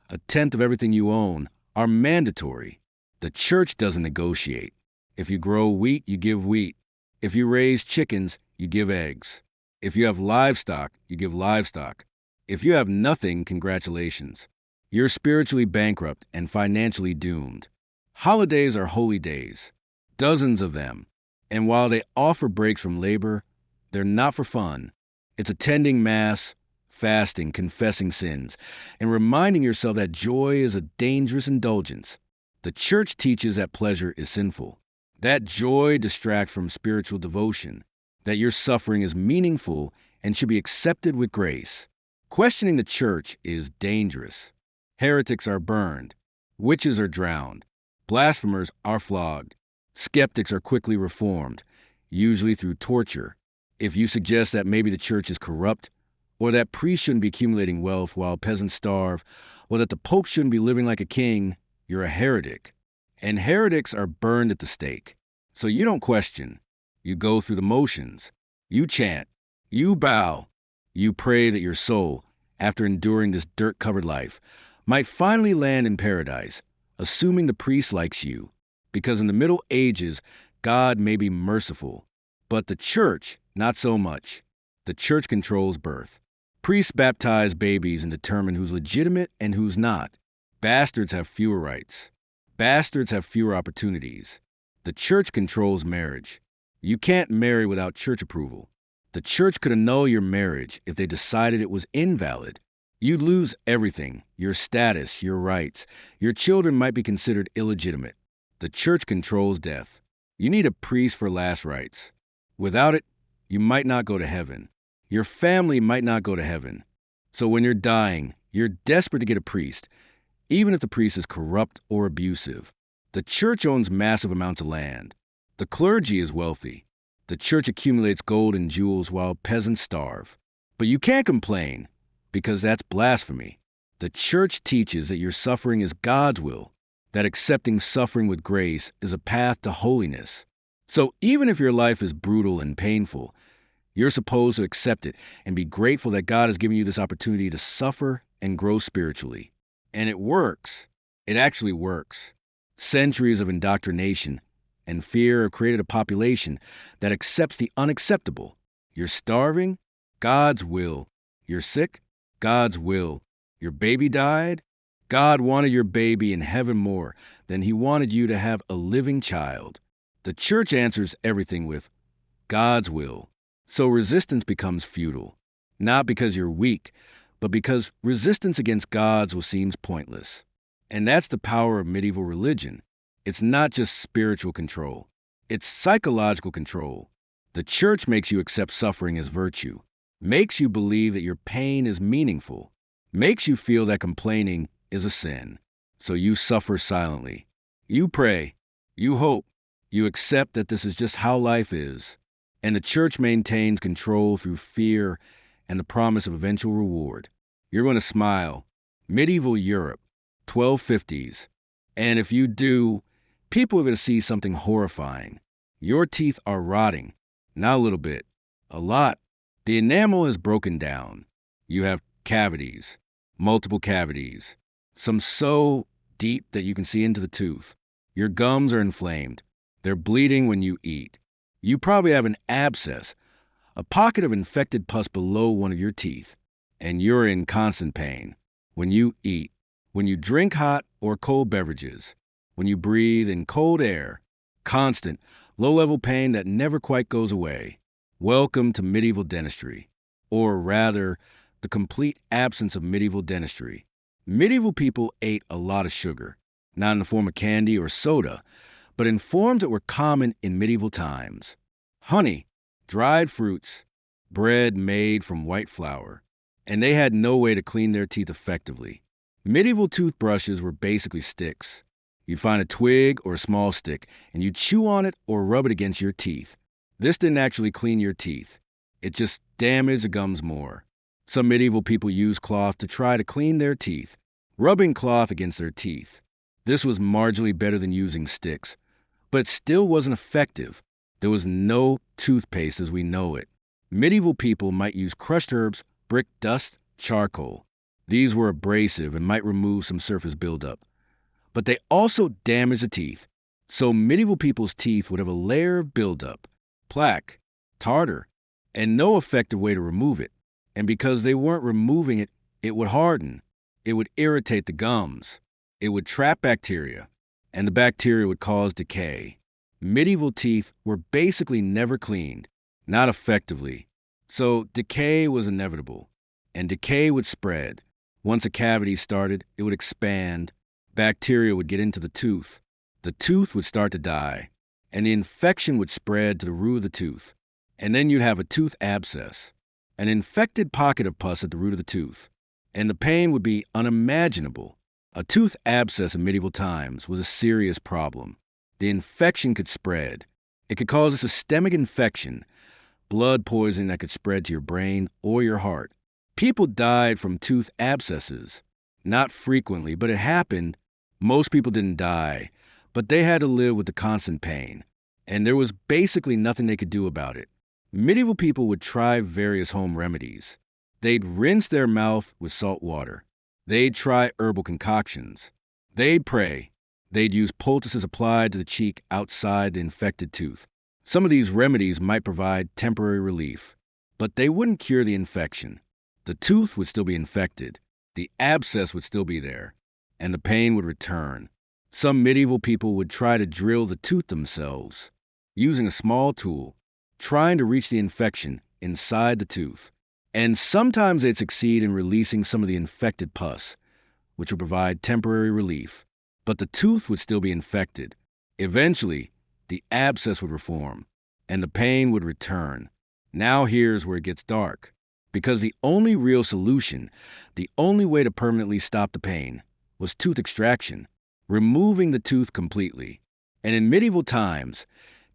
[SPEAKER 1] a tenth of everything you own, are mandatory. The church doesn't negotiate. If you grow wheat, you give wheat. If you raise chickens, you give eggs. If you have livestock, you give livestock. If you have nothing, congratulations. You're spiritually bankrupt and financially doomed. Holidays are holy days. Dozens of them. And while they offer breaks from labor, they're not for fun. It's attending Mass, fasting, confessing sins, and reminding yourself that joy is a dangerous indulgence. The church teaches that pleasure is sinful, that joy distracts from spiritual devotion, that your suffering is meaningful and should be accepted with grace. Questioning the church is dangerous. Heretics are burned. Witches are drowned. Blasphemers are flogged. Skeptics are quickly reformed, usually through torture. If you suggest that maybe the church is corrupt, or that priests shouldn't be accumulating wealth while peasants starve, or that the Pope shouldn't be living like a king, you're a heretic. And heretics are burned at the stake. So you don't question. You go through the motions. You chant. You bow. You pray that your soul, after enduring this dirt-covered life, might finally land in paradise, assuming the priest likes you. Because in the Middle Ages, God may be merciful, but the church, not so much. The church controls birth. Priests baptize babies and determine who's legitimate and who's not. Bastards have fewer rights. Bastards have fewer opportunities. The church controls marriage. You can't marry without church approval. The church could annul your marriage if they decided it was invalid. You'd lose everything, your status, your rights. Your children might be considered illegitimate. The church controls death. You need a priest for last rites. Without it, you might not go to heaven. Your family might not go to heaven. So when you're dying, you're desperate to get a priest, even if the priest is corrupt or abusive. The church owns massive amounts of land. The clergy is wealthy. The church accumulates gold and jewels while peasants starve. But you can't complain, because that's blasphemy. The church teaches that your suffering is God's will, that accepting suffering with grace is a path to holiness. So even if your life is brutal and painful, you're supposed to accept it and be grateful that God has given you this opportunity to suffer and grow spiritually. And it works. It actually works. Centuries of indoctrination and fear have created a population that accepts the unacceptable. You're starving? God's will. You're sick? God's will. Your baby died? God wanted your baby in heaven more than he wanted you to have a living child. The church answers everything with God's will. So resistance becomes futile. Not because you're weak, but because resistance against God's will seems pointless. And that's the power of medieval religion. It's not just spiritual control. It's psychological control. The church makes you accept suffering as virtue, makes you believe that your pain is meaningful, makes you feel that complaining is a sin. So you suffer silently. You pray. You hope. You accept that this is just how life is. And the church maintains control through fear and the promise of eventual reward. You're going to smile. Medieval Europe, 1250s. And if you do, people are going to see something horrifying. Your teeth are rotting. Not a little bit. A lot. The enamel is broken down. You have cavities. Multiple cavities. Some so deep that you can see into the tooth. Your gums are inflamed. They're bleeding when you eat. You probably have an abscess, a pocket of infected pus below one of your teeth, and you're in constant pain. When you eat, when you drink hot or cold beverages, when you breathe in cold air, constant, low-level pain that never quite goes away. Welcome to medieval dentistry, or rather, the complete absence of medieval dentistry. Medieval people ate a lot of sugar, not in the form of candy or soda, but in forms that were common in medieval times. Honey, dried fruits, bread made from white flour, and they had no way to clean their teeth effectively. Medieval toothbrushes were basically sticks. You'd find a twig or a small stick, and you'd chew on it or rub it against your teeth. This didn't actually clean your teeth. It just damaged the gums more. Some medieval people used cloth to try to clean their teeth, rubbing cloth against their teeth. This was marginally better than using sticks, but it still wasn't effective. There was no toothpaste as we know it. Medieval people might use crushed herbs, brick dust, charcoal. These were abrasive and might remove some surface buildup. But they also damaged the teeth. So medieval people's teeth would have a layer of buildup, plaque, tartar, and no effective way to remove it. And because they weren't removing it, it would harden. It would irritate the gums. It would trap bacteria, and the bacteria would cause decay. Medieval teeth were basically never cleaned, not effectively. So decay was inevitable, and decay would spread. Once a cavity started, it would expand. Bacteria would get into the tooth. The tooth would start to die, and the infection would spread to the root of the tooth. And then you'd have a tooth abscess, an infected pocket of pus at the root of the tooth, and the pain would be unimaginable. A tooth abscess in medieval times was a serious problem. The infection could spread. It could cause a systemic infection, blood poisoning that could spread to your brain or your heart. People died from tooth abscesses. Not frequently, but it happened. Most people didn't die, but they had to live with the constant pain, and there was basically nothing they could do about it. Medieval people would try various home remedies. They'd rinse their mouth with salt water. They'd try herbal concoctions. They'd pray. They'd use poultices applied to the cheek outside the infected tooth. Some of these remedies might provide temporary relief, but they wouldn't cure the infection. The tooth would still be infected. The abscess would still be there, and the pain would return. Some medieval people would try to drill the tooth themselves, using a small tool, trying to reach the infection inside the tooth. And sometimes they'd succeed in releasing some of the infected pus, which would provide temporary relief. But the tooth would still be infected. Eventually, the abscess would reform, and the pain would return. Now here's where it gets dark. Because the only real solution, the only way to permanently stop the pain, was tooth extraction, removing the tooth completely. And in medieval times,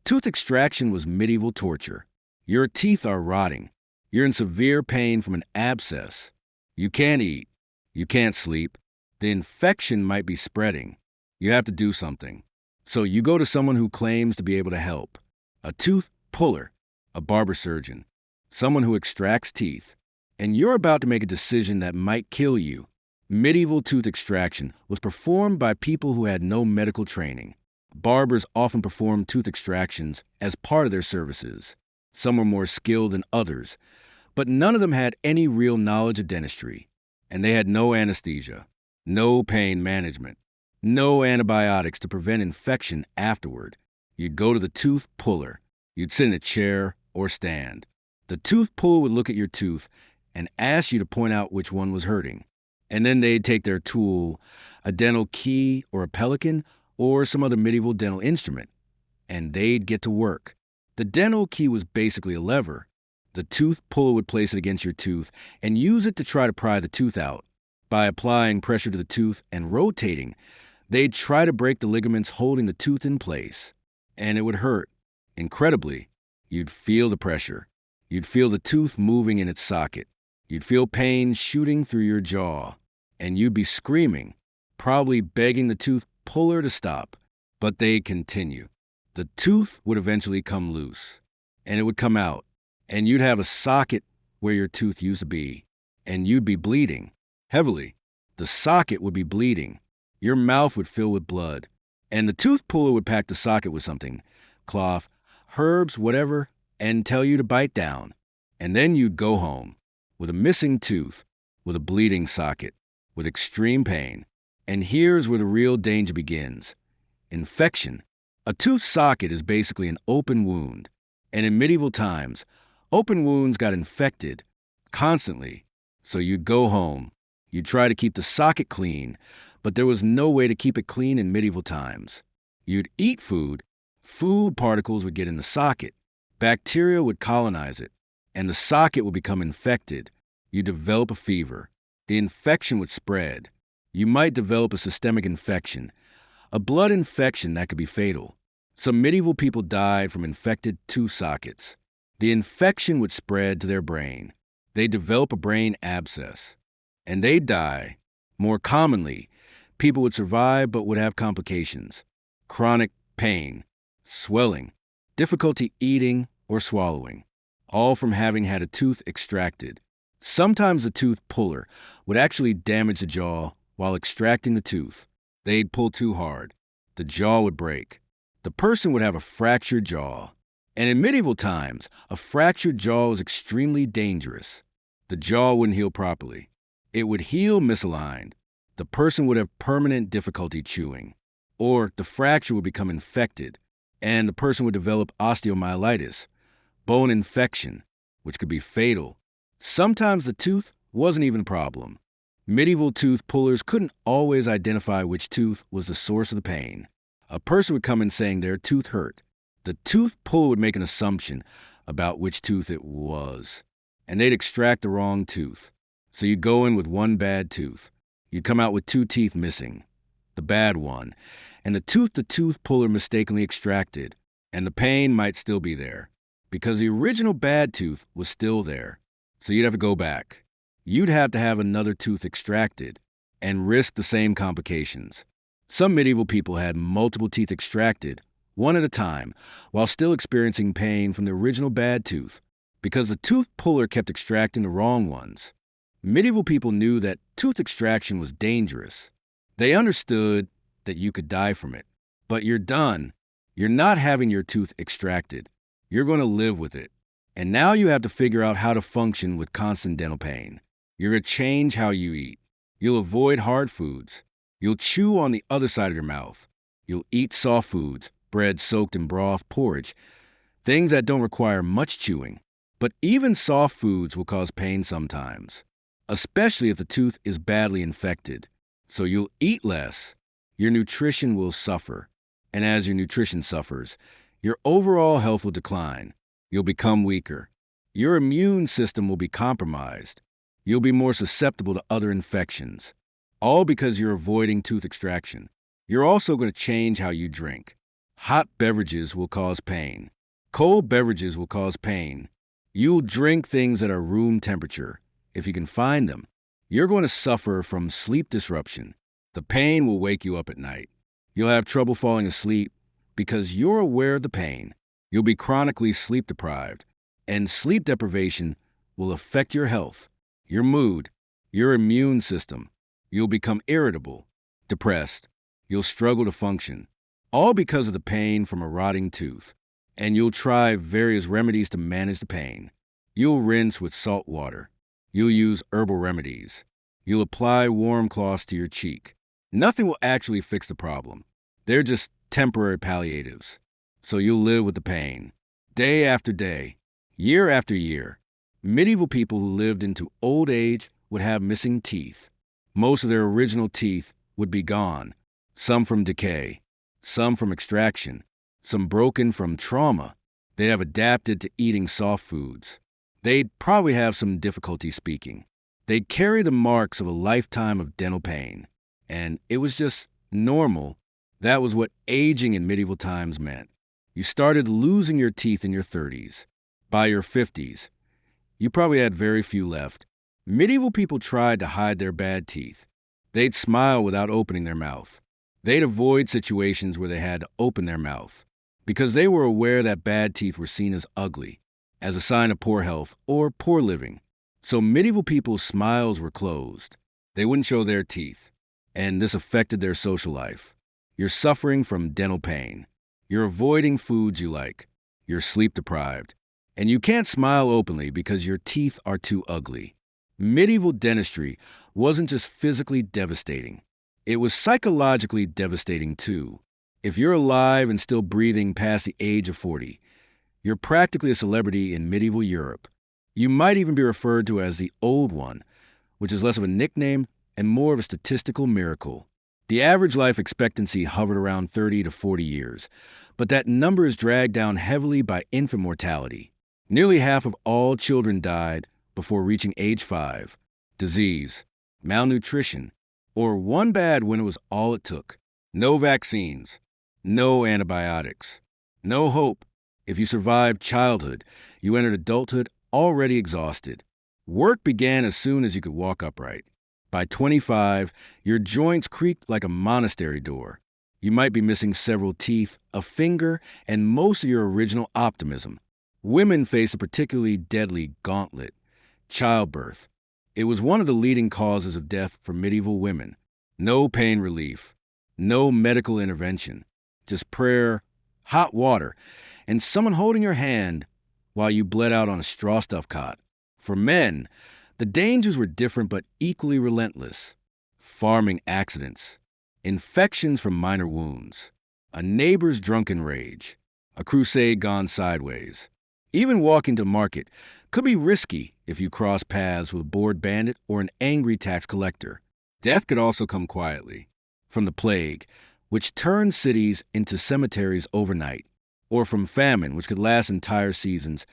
[SPEAKER 1] tooth extraction was medieval torture. Your teeth are rotting. You're in severe pain from an abscess. You can't eat. You can't sleep. The infection might be spreading. You have to do something. So you go to someone who claims to be able to help. A tooth puller, a barber surgeon, someone who extracts teeth. And you're about to make a decision that might kill you. Medieval tooth extraction was performed by people who had no medical training. Barbers often performed tooth extractions as part of their services. Some were more skilled than others, but none of them had any real knowledge of dentistry. And they had no anesthesia, no pain management, no antibiotics to prevent infection afterward. You'd go to the tooth puller. You'd sit in a chair or stand. The tooth puller would look at your tooth and ask you to point out which one was hurting. And then they'd take their tool, a dental key or a pelican, or some other medieval dental instrument, and they'd get to work. The dental key was basically a lever. The tooth puller would place it against your tooth and use it to try to pry the tooth out. By applying pressure to the tooth and rotating, they'd try to break the ligaments holding the tooth in place. And it would hurt. Incredibly, you'd feel the pressure. You'd feel the tooth moving in its socket. You'd feel pain shooting through your jaw. And you'd be screaming, probably begging the tooth puller to stop. But they'd continue. The tooth would eventually come loose, and it would come out, and you'd have a socket where your tooth used to be, and you'd be bleeding heavily. The socket would be bleeding. Your mouth would fill with blood, and the tooth puller would pack the socket with something, cloth, herbs, whatever, and tell you to bite down. And then you'd go home with a missing tooth, with a bleeding socket, with extreme pain. And here's where the real danger begins. Infection. A tooth socket is basically an open wound. And in medieval times, open wounds got infected constantly. So you'd go home. You'd try to keep the socket clean, but there was no way to keep it clean in medieval times. You'd eat food. Food particles would get in the socket. Bacteria would colonize it, and the socket would become infected. You'd develop a fever. The infection would spread. You might develop a systemic infection, a blood infection that could be fatal. Some medieval people died from infected tooth sockets. The infection would spread to their brain. They'd develop a brain abscess, and they'd die. More commonly, people would survive but would have complications: chronic pain, swelling, difficulty eating or swallowing, all from having had a tooth extracted. Sometimes the tooth puller would actually damage the jaw while extracting the tooth. They'd pull too hard. The jaw would break. The person would have a fractured jaw. And in medieval times, a fractured jaw was extremely dangerous. The jaw wouldn't heal properly. It would heal misaligned. The person would have permanent difficulty chewing. Or the fracture would become infected, and the person would develop osteomyelitis, bone infection, which could be fatal. Sometimes the tooth wasn't even a problem. Medieval tooth pullers couldn't always identify which tooth was the source of the pain. A person would come in saying their tooth hurt. The tooth puller would make an assumption about which tooth it was, and they'd extract the wrong tooth. So you'd go in with one bad tooth. You'd come out with 2 teeth missing, the bad one, and the tooth puller mistakenly extracted, and the pain might still be there, because the original bad tooth was still there. So you'd have to go back. You'd have to have another tooth extracted and risk the same complications. Some medieval people had multiple teeth extracted, one at a time, while still experiencing pain from the original bad tooth, because the tooth puller kept extracting the wrong ones. Medieval people knew that tooth extraction was dangerous. They understood that you could die from it. But you're done. You're not having your tooth extracted. You're going to live with it. And now you have to figure out how to function with constant dental pain. You're going to change how you eat. You'll avoid hard foods. You'll chew on the other side of your mouth. You'll eat soft foods, bread soaked in broth, porridge, things that don't require much chewing. But even soft foods will cause pain sometimes, especially if the tooth is badly infected. So you'll eat less. Your nutrition will suffer. And as your nutrition suffers, your overall health will decline. You'll become weaker. Your immune system will be compromised. You'll be more susceptible to other infections, all because you're avoiding tooth extraction. You're also going to change how you drink. Hot beverages will cause pain. Cold beverages will cause pain. You'll drink things that are room temperature, if you can find them. You're going to suffer from sleep disruption. The pain will wake you up at night. You'll have trouble falling asleep because you're aware of the pain. You'll be chronically sleep deprived, and sleep deprivation will affect your health, your mood, your immune system, You'll become irritable, depressed. You'll struggle to function, all because of the pain from a rotting tooth. And you'll try various remedies to manage the pain. You'll rinse with salt water. You'll use herbal remedies. You'll apply warm cloths to your cheek. Nothing will actually fix the problem. They're just temporary palliatives. So you'll live with the pain. Day after day, year after year, medieval people who lived into old age would have missing teeth. Most of their original teeth would be gone, some from decay, some from extraction, some broken from trauma. They'd have adapted to eating soft foods. They'd probably have some difficulty speaking. They'd carry the marks of a lifetime of dental pain. And it was just normal. That was what aging in medieval times meant. You started losing your teeth in your 30s. By your 50s, you probably had very few left. Medieval people tried to hide their bad teeth. They'd smile without opening their mouth. They'd avoid situations where they had to open their mouth because they were aware that bad teeth were seen as ugly, as a sign of poor health or poor living. So medieval people's smiles were closed. They wouldn't show their teeth, and this affected their social life. You're suffering from dental pain. You're avoiding foods you like. You're sleep deprived. And you can't smile openly because your teeth are too ugly. Medieval dentistry wasn't just physically devastating. It was psychologically devastating too. If you're alive and still breathing past the age of 40, you're practically a celebrity in medieval Europe. You might even be referred to as the Old One, which is less of a nickname and more of a statistical miracle. The average life expectancy hovered around 30 to 40 years, but that number is dragged down heavily by infant mortality. Nearly half of all children died before reaching age 5. Disease, malnutrition, or one bad winter was all it took. No vaccines, no antibiotics, no hope. If you survived childhood, you entered adulthood already exhausted. Work began as soon as you could walk upright. By 25, your joints creaked like a monastery door. You might be missing several teeth, a finger, and most of your original optimism. Women faced a particularly deadly gauntlet: childbirth. It was one of the leading causes of death for medieval women. No pain relief, no medical intervention, just prayer, hot water, and someone holding your hand while you bled out on a straw-stuffed cot. For men, the dangers were different but equally relentless. Farming accidents, infections from minor wounds, a neighbor's drunken rage, a crusade gone sideways. Even walking to market could be risky if you cross paths with a bored bandit or an angry tax collector. Death could also come quietly, from the plague, which turned cities into cemeteries overnight, or from famine, which could last entire seasons,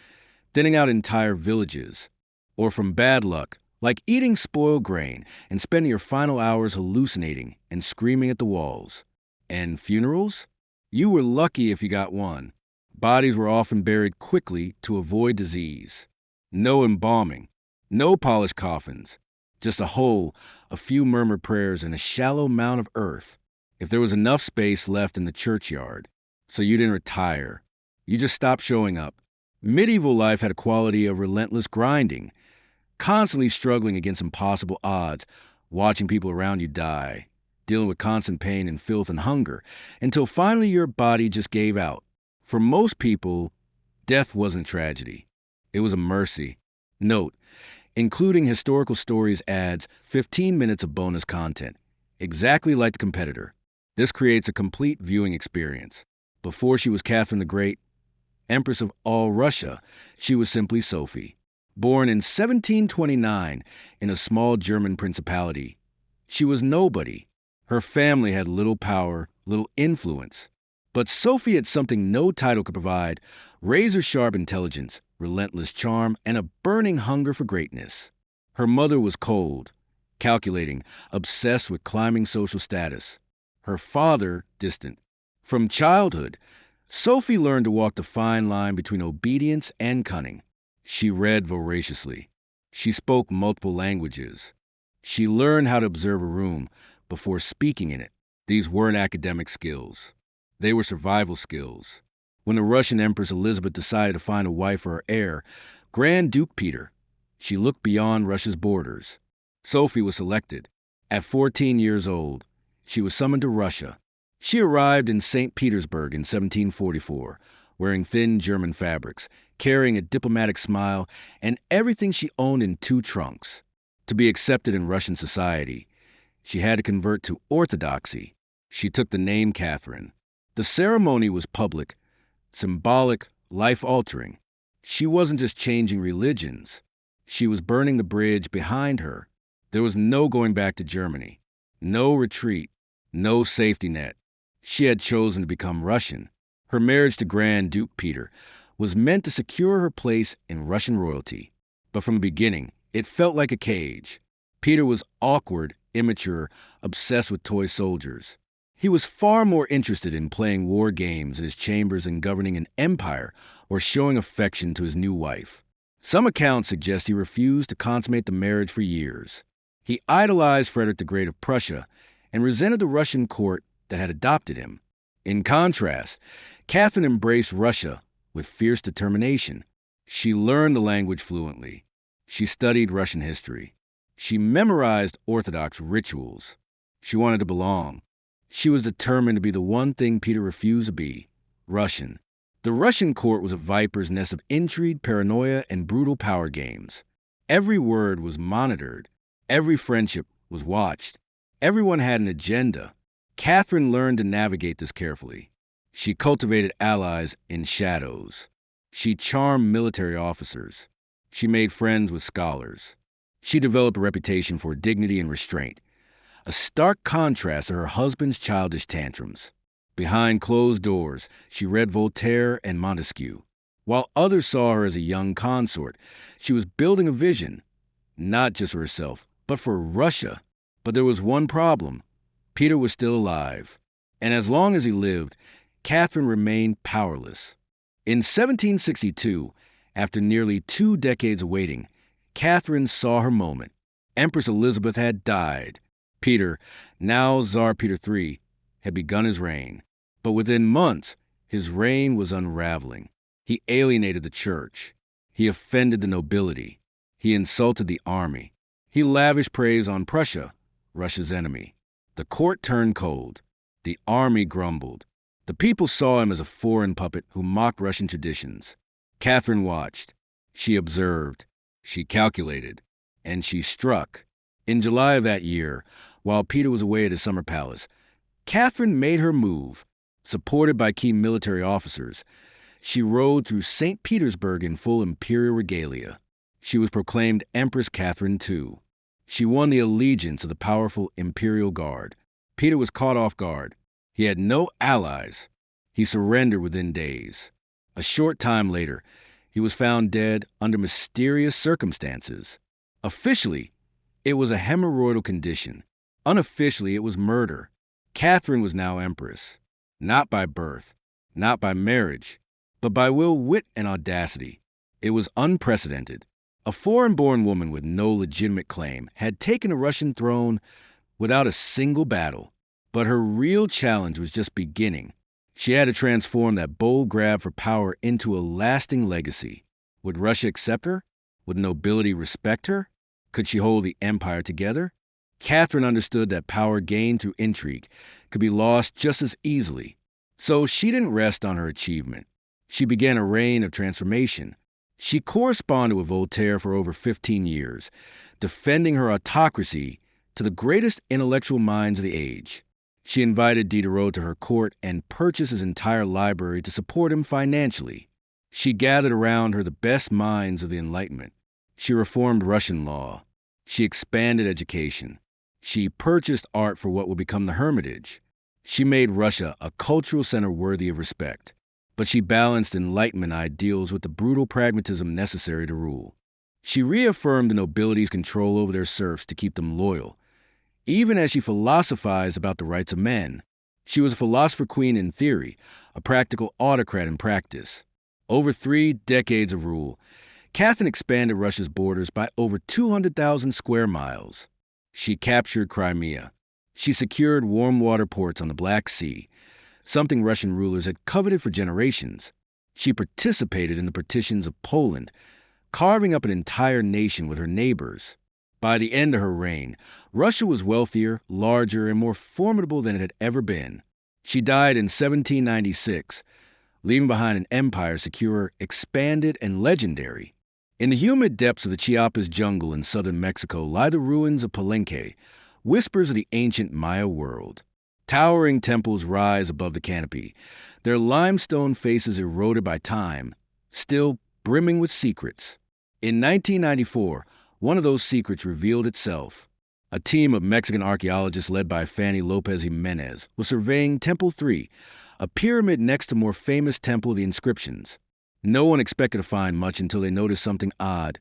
[SPEAKER 1] thinning out entire villages, or from bad luck, like eating spoiled grain and spending your final hours hallucinating and screaming at the walls. And funerals? You were lucky if you got one. Bodies were often buried quickly to avoid disease. No embalming, no polished coffins, just a hole, a few murmured prayers, and a shallow mound of earth, if there was enough space left in the churchyard. So you didn't retire. You just stopped showing up. Medieval life had a quality of relentless grinding, constantly struggling against impossible odds, watching people around you die, dealing with constant pain and filth and hunger, until finally your body just gave out. For most people, death wasn't tragedy. It was a mercy. Note, including historical stories adds 15 minutes of bonus content, exactly like the competitor. This creates a complete viewing experience. Before she was Catherine the Great, Empress of all Russia, she was simply Sophie. Born in 1729 in a small German principality, she was nobody. Her family had little power, little influence. But Sophie had something no title could provide: razor-sharp intelligence, relentless charm, and a burning hunger for greatness. Her mother was cold, calculating, obsessed with climbing social status. Her father, distant. From childhood, Sophie learned to walk the fine line between obedience and cunning. She read voraciously. She spoke multiple languages. She learned how to observe a room before speaking in it. These weren't academic skills. They were survival skills. When the Russian Empress Elizabeth decided to find a wife for her heir, Grand Duke Peter, she looked beyond Russia's borders. Sophie was selected. At 14 years old, she was summoned to Russia. She arrived in St. Petersburg in 1744, wearing thin German fabrics, carrying a diplomatic smile, and everything she owned in 2 trunks. To be accepted in Russian society, she had to convert to Orthodoxy. She took the name Catherine. The ceremony was public, symbolic, life-altering. She wasn't just changing religions. She was burning the bridge behind her. There was no going back to Germany, no retreat, no safety net. She had chosen to become Russian. Her marriage to Grand Duke Peter was meant to secure her place in Russian royalty. But from the beginning, it felt like a cage. Peter was awkward, immature, obsessed with toy soldiers. He was far more interested in playing war games in his chambers and governing an empire or showing affection to his new wife. Some accounts suggest he refused to consummate the marriage for years. He idolized Frederick the Great of Prussia and resented the Russian court that had adopted him. In contrast, Catherine embraced Russia with fierce determination. She learned the language fluently. She studied Russian history. She memorized Orthodox rituals. She wanted to belong. She was determined to be the one thing Peter refused to be, Russian. The Russian court was a viper's nest of intrigue, paranoia, and brutal power games. Every word was monitored. Every friendship was watched. Everyone had an agenda. Catherine learned to navigate this carefully. She cultivated allies in shadows. She charmed military officers. She made friends with scholars. She developed a reputation for dignity and restraint, a stark contrast to her husband's childish tantrums. Behind closed doors, she read Voltaire and Montesquieu. While others saw her as a young consort, she was building a vision, not just for herself, but for Russia. But there was one problem. Peter was still alive. And as long as he lived, Catherine remained powerless. In 1762, after nearly 2 decades of waiting, Catherine saw her moment. Empress Elizabeth had died. Peter, now Tsar Peter III, had begun his reign. But within months, his reign was unraveling. He alienated the church. He offended the nobility. He insulted the army. He lavished praise on Prussia, Russia's enemy. The court turned cold. The army grumbled. The people saw him as a foreign puppet who mocked Russian traditions. Catherine watched. She observed. She calculated. And she struck. In July of that year, while Peter was away at his summer palace, Catherine made her move. Supported by key military officers, she rode through St. Petersburg in full imperial regalia. She was proclaimed Empress Catherine II. She won the allegiance of the powerful imperial guard. Peter was caught off guard. He had no allies. He surrendered within days. A short time later, he was found dead under mysterious circumstances. Officially, it was a hemorrhoidal condition. Unofficially, it was murder. Catherine was now empress. Not by birth, not by marriage, but by will, wit, and audacity. It was unprecedented. A foreign-born woman with no legitimate claim had taken the Russian throne without a single battle. But her real challenge was just beginning. She had to transform that bold grab for power into a lasting legacy. Would Russia accept her? Would nobility respect her? Could she hold the empire together? Catherine understood that power gained through intrigue could be lost just as easily. So she didn't rest on her achievement. She began a reign of transformation. She corresponded with Voltaire for over 15 years, defending her autocracy to the greatest intellectual minds of the age. She invited Diderot to her court and purchased his entire library to support him financially. She gathered around her the best minds of the Enlightenment. She reformed Russian law. She expanded education. She purchased art for what would become the Hermitage. She made Russia a cultural center worthy of respect. But she balanced Enlightenment ideals with the brutal pragmatism necessary to rule. She reaffirmed the nobility's control over their serfs to keep them loyal, even as she philosophized about the rights of men. She was a philosopher queen in theory, a practical autocrat in practice. Over 3 decades of rule, Catherine expanded Russia's borders by over 200,000 square miles. She captured Crimea. She secured warm water ports on the Black Sea, something Russian rulers had coveted for generations. She participated in the partitions of Poland, carving up an entire nation with her neighbors. By the end of her reign, Russia was wealthier, larger, and more formidable than it had ever been. She died in 1796, leaving behind an empire secure, expanded, and legendary. In the humid depths of the Chiapas jungle in southern Mexico lie the ruins of Palenque, whispers of the ancient Maya world. Towering temples rise above the canopy, their limestone faces eroded by time, still brimming with secrets. In 1994, one of those secrets revealed itself. A team of Mexican archaeologists led by Fanny Lopez Jimenez was surveying Temple 3, a pyramid next to more famous Temple of the Inscriptions. No one expected to find much until they noticed something odd,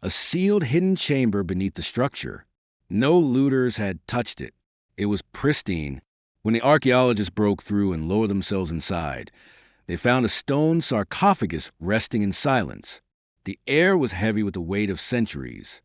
[SPEAKER 1] a sealed hidden chamber beneath the structure. No looters had touched it. It was pristine. When the archaeologists broke through and lowered themselves inside, they found a stone sarcophagus resting in silence. The air was heavy with the weight of centuries.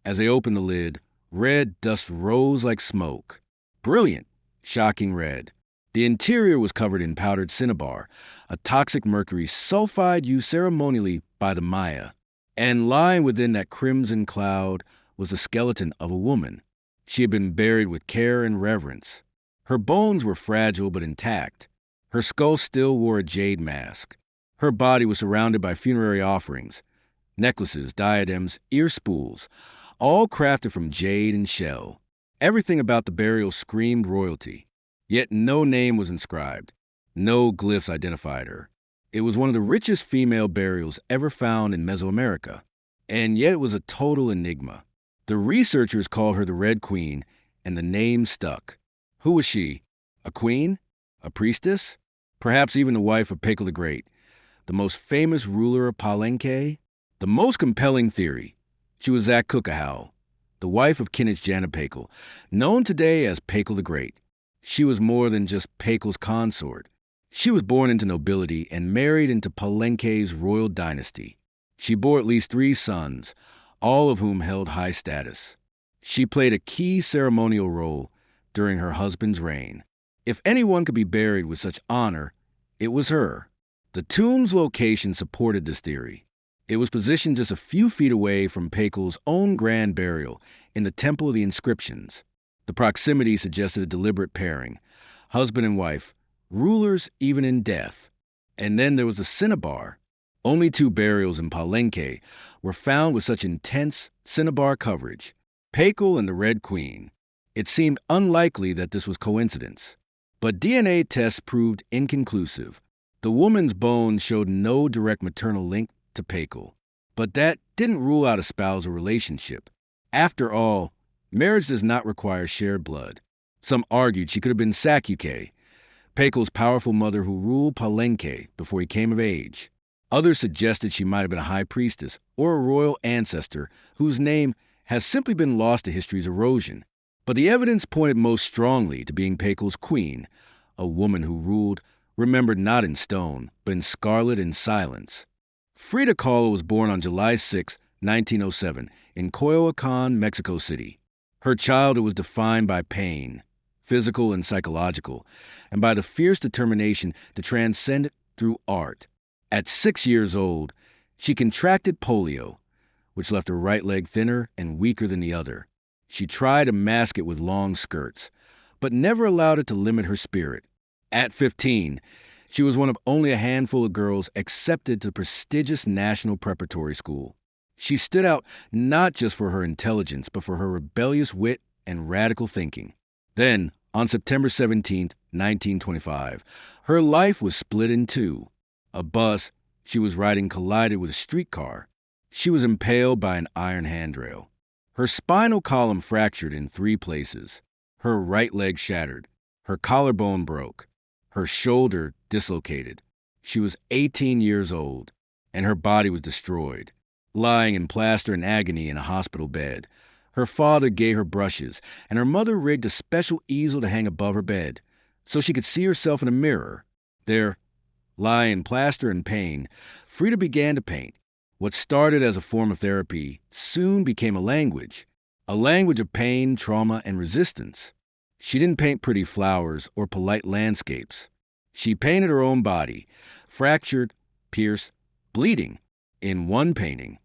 [SPEAKER 1] As they opened the lid, red dust rose like smoke. Brilliant, shocking red. The interior was covered in powdered cinnabar, a toxic mercury sulfide used ceremonially by the Maya. And lying within that crimson cloud was the skeleton of a woman. She had been buried with care and reverence. Her bones were fragile but intact. Her skull still wore a jade mask. Her body was surrounded by funerary offerings, necklaces, diadems, ear spools, all crafted from jade and shell. Everything about the burial screamed royalty. Yet no name was inscribed. No glyphs identified her. It was one of the richest female burials ever found in Mesoamerica. And yet it was a total enigma. The researchers called her the Red Queen, and the name stuck. Who was she? A queen? A priestess? Perhaps even the wife of Pekal the Great, the most famous ruler of Palenque? The most compelling theory. She was Zakukahau, the wife of Kinich Janapekal, known today as Pekal the Great. She was more than just Pekal's consort. She was born into nobility and married into Palenque's royal dynasty. She bore at least 3 sons, all of whom held high status. She played a key ceremonial role during her husband's reign. If anyone could be buried with such honor, it was her. The tomb's location supported this theory. It was positioned just a few feet away from Pekal's own grand burial in the Temple of the Inscriptions. The proximity suggested a deliberate pairing, husband and wife, rulers even in death. And then there was the cinnabar. Only 2 burials in Palenque were found with such intense cinnabar coverage, Pekal and the Red Queen. It seemed unlikely that this was coincidence. But DNA tests proved inconclusive. The woman's bones showed no direct maternal link to Pekal. But that didn't rule out a spousal relationship. After all, marriage does not require shared blood. Some argued she could have been Sakyuke, Pekal's powerful mother who ruled Palenque before he came of age. Others suggested she might have been a high priestess or a royal ancestor whose name has simply been lost to history's erosion. But the evidence pointed most strongly to being Pekal's queen, a woman who ruled, remembered not in stone, but in scarlet and silence. Frida Kahlo was born on July 6, 1907, in Coyoacan, Mexico City. Her childhood was defined by pain, physical and psychological, and by the fierce determination to transcend it through art. At 6 years old, she contracted polio, which left her right leg thinner and weaker than the other. She tried to mask it with long skirts, but never allowed it to limit her spirit. At 15, she was one of only a handful of girls accepted to the prestigious National Preparatory School. She stood out not just for her intelligence, but for her rebellious wit and radical thinking. Then, on September 17, 1925, her life was split in 2. A bus she was riding collided with a streetcar. She was impaled by an iron handrail. Her spinal column fractured in 3 places. Her right leg shattered. Her collarbone broke. Her shoulder dislocated. She was 18 years old, and her body was destroyed, lying in plaster and agony in a hospital bed. Her father gave her brushes, and her mother rigged a special easel to hang above her bed, so she could see herself in a mirror. There, lying in plaster and pain, Frida began to paint. What started as a form of therapy soon became a language of pain, trauma, and resistance. She didn't paint pretty flowers or polite landscapes. She painted her own body, fractured, pierced, bleeding, in one painting.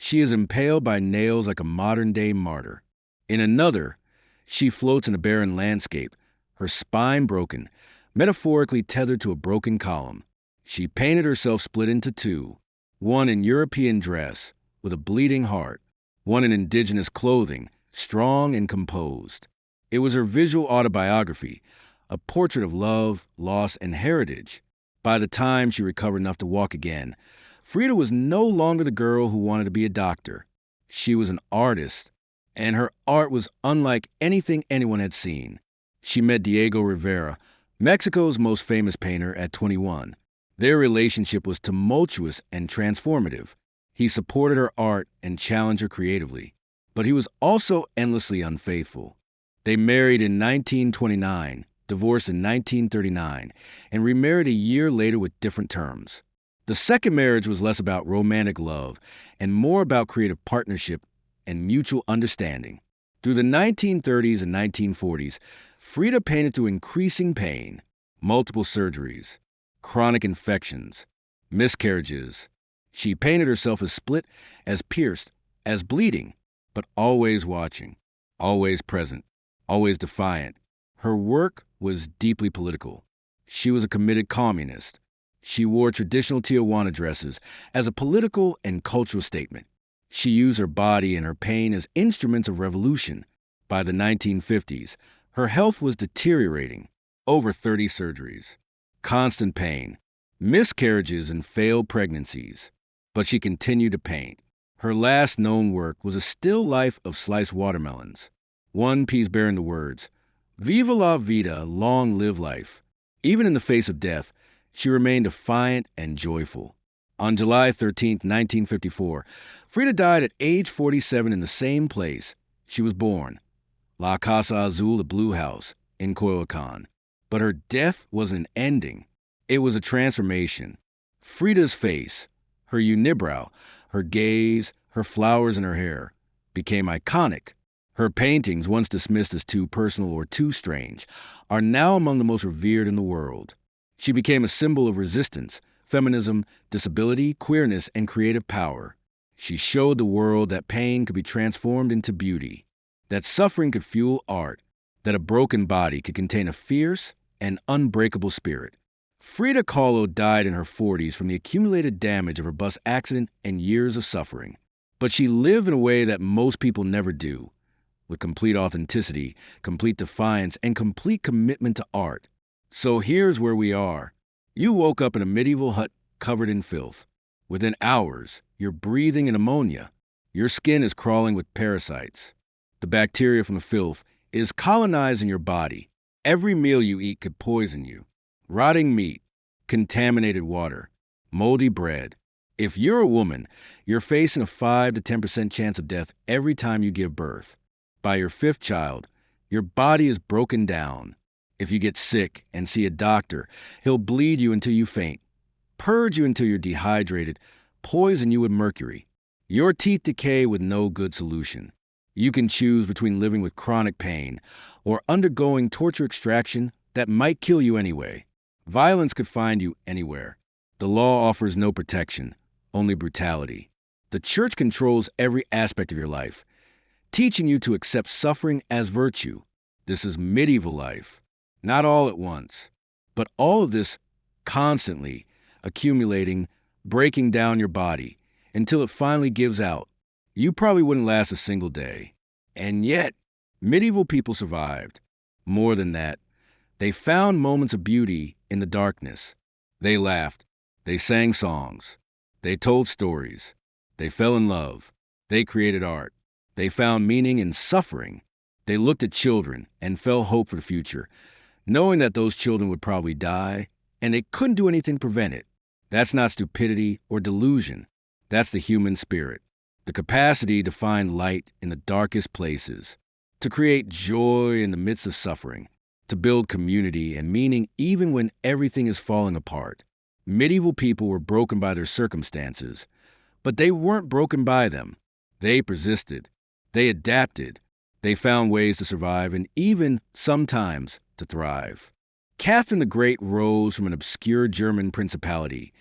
[SPEAKER 1] She is impaled by nails like a modern-day martyr. In another, she floats in a barren landscape, her spine broken, metaphorically tethered to a broken column. She painted herself split into two, one in European dress, with a bleeding heart, one in indigenous clothing, strong and composed. It was her visual autobiography, a portrait of love, loss, and heritage. By the time she recovered enough to walk again, Frida was no longer the girl who wanted to be a doctor. She was an artist, and her art was unlike anything anyone had seen. She met Diego Rivera, Mexico's most famous painter, at 21. Their relationship was tumultuous and transformative. He supported her art and challenged her creatively, but he was also endlessly unfaithful. They married in 1929, divorced in 1939, and remarried a year later with different terms. The second marriage was less about romantic love and more about creative partnership and mutual understanding. Through the 1930s and 1940s, Frida painted through increasing pain, multiple surgeries, chronic infections, miscarriages. She painted herself as split, as pierced, as bleeding, but always watching, always present, always defiant. Her work was deeply political. She was a committed communist. She wore traditional Tijuana dresses as a political and cultural statement. She used her body and her pain as instruments of revolution. By the 1950s, her health was deteriorating. Over 30 surgeries, constant pain, miscarriages, and failed pregnancies. But she continued to paint. Her last known work was a still life of sliced watermelons. One piece bearing the words, "Viva la vida, long live life." Even in the face of death, she remained defiant and joyful. On July 13, 1954, Frida died at age 47 in the same place she was born, La Casa Azul, the Blue House, in Coyoacán. But her death was an ending. It was a transformation. Frida's face, her unibrow, her gaze, her flowers in her hair, became iconic. Her paintings, once dismissed as too personal or too strange, are now among the most revered in the world. She became a symbol of resistance, feminism, disability, queerness, and creative power. She showed the world that pain could be transformed into beauty, that suffering could fuel art, that a broken body could contain a fierce and unbreakable spirit. Frida Kahlo died in her 40s from the accumulated damage of her bus accident and years of suffering. But she lived in a way that most people never do, with complete authenticity, complete defiance, and complete commitment to art. So here's where we are. You woke up in a medieval hut covered in filth. Within hours, you're breathing in ammonia. Your skin is crawling with parasites. The bacteria from the filth is colonizing your body. Every meal you eat could poison you. Rotting meat, contaminated water, moldy bread. If you're a woman, you're facing a 5 to 10% chance of death every time you give birth. By your 5th child, your body is broken down. If you get sick and see a doctor, he'll bleed you until you faint, purge you until you're dehydrated, poison you with mercury. Your teeth decay with no good solution. You can choose between living with chronic pain or undergoing torture extraction that might kill you anyway. Violence could find you anywhere. The law offers no protection, only brutality. The church controls every aspect of your life, teaching you to accept suffering as virtue. This is medieval life. Not all at once, but all of this constantly accumulating, breaking down your body until it finally gives out. You probably wouldn't last a single day. And yet, medieval people survived. More than that, they found moments of beauty in the darkness. They laughed. They sang songs. They told stories. They fell in love. They created art. They found meaning in suffering. They looked at children and felt hope for the future, knowing that those children would probably die, and they couldn't do anything to prevent it. That's not stupidity or delusion. That's the human spirit. The capacity to find light in the darkest places, to create joy in the midst of suffering, to build community and meaning even when everything is falling apart. Medieval people were broken by their circumstances, but they weren't broken by them. They persisted. They adapted. They found ways to survive and even, sometimes, to thrive. Catherine the Great rose from an obscure German principality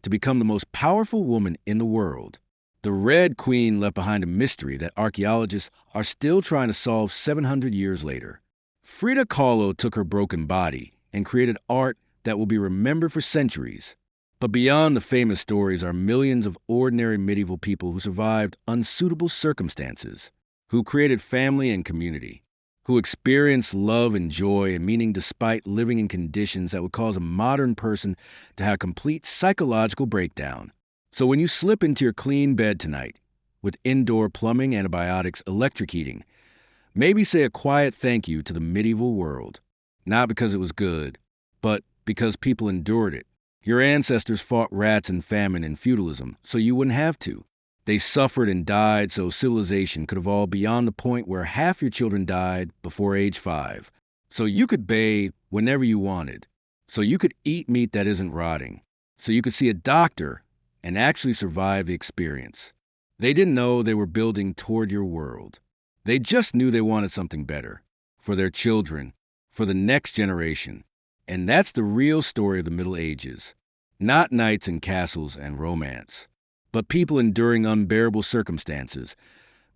[SPEAKER 1] to become the most powerful woman in the world. The Red Queen left behind a mystery that archaeologists are still trying to solve 700 years later. Frida Kahlo took her broken body and created art that will be remembered for centuries. But beyond the famous stories are millions of ordinary medieval people who survived unsuitable circumstances, who created family and community, who experienced love and joy and meaning despite living in conditions that would cause a modern person to have complete psychological breakdown. So when you slip into your clean bed tonight, with indoor plumbing, antibiotics, electric heating, maybe say a quiet thank you to the medieval world. Not because it was good, but because people endured it. Your ancestors fought rats and famine and feudalism, so you wouldn't have to. They suffered and died so civilization could evolve beyond the point where half your children died before age 5. So you could bathe whenever you wanted. So you could eat meat that isn't rotting. So you could see a doctor and actually survive the experience. They didn't know they were building toward your world. They just knew they wanted something better. For their children, for the next generation. And that's the real story of the Middle Ages. Not knights and castles and romance, but people enduring unbearable circumstances,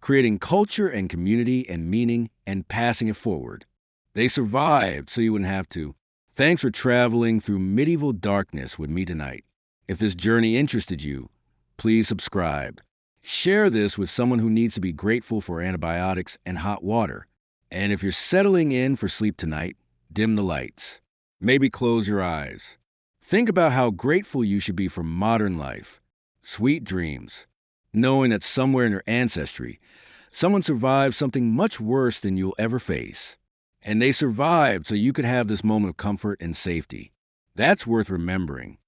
[SPEAKER 1] creating culture and community and meaning and passing it forward. They survived so you wouldn't have to. Thanks for traveling through medieval darkness with me tonight. If this journey interested you, please subscribe. Share this with someone who needs to be grateful for antibiotics and hot water. And if you're settling in for sleep tonight, dim the lights. Maybe close your eyes. Think about how grateful you should be for modern life. Sweet dreams, knowing that somewhere in your ancestry, someone survived something much worse than you'll ever face. And they survived so you could have this moment of comfort and safety. That's worth remembering.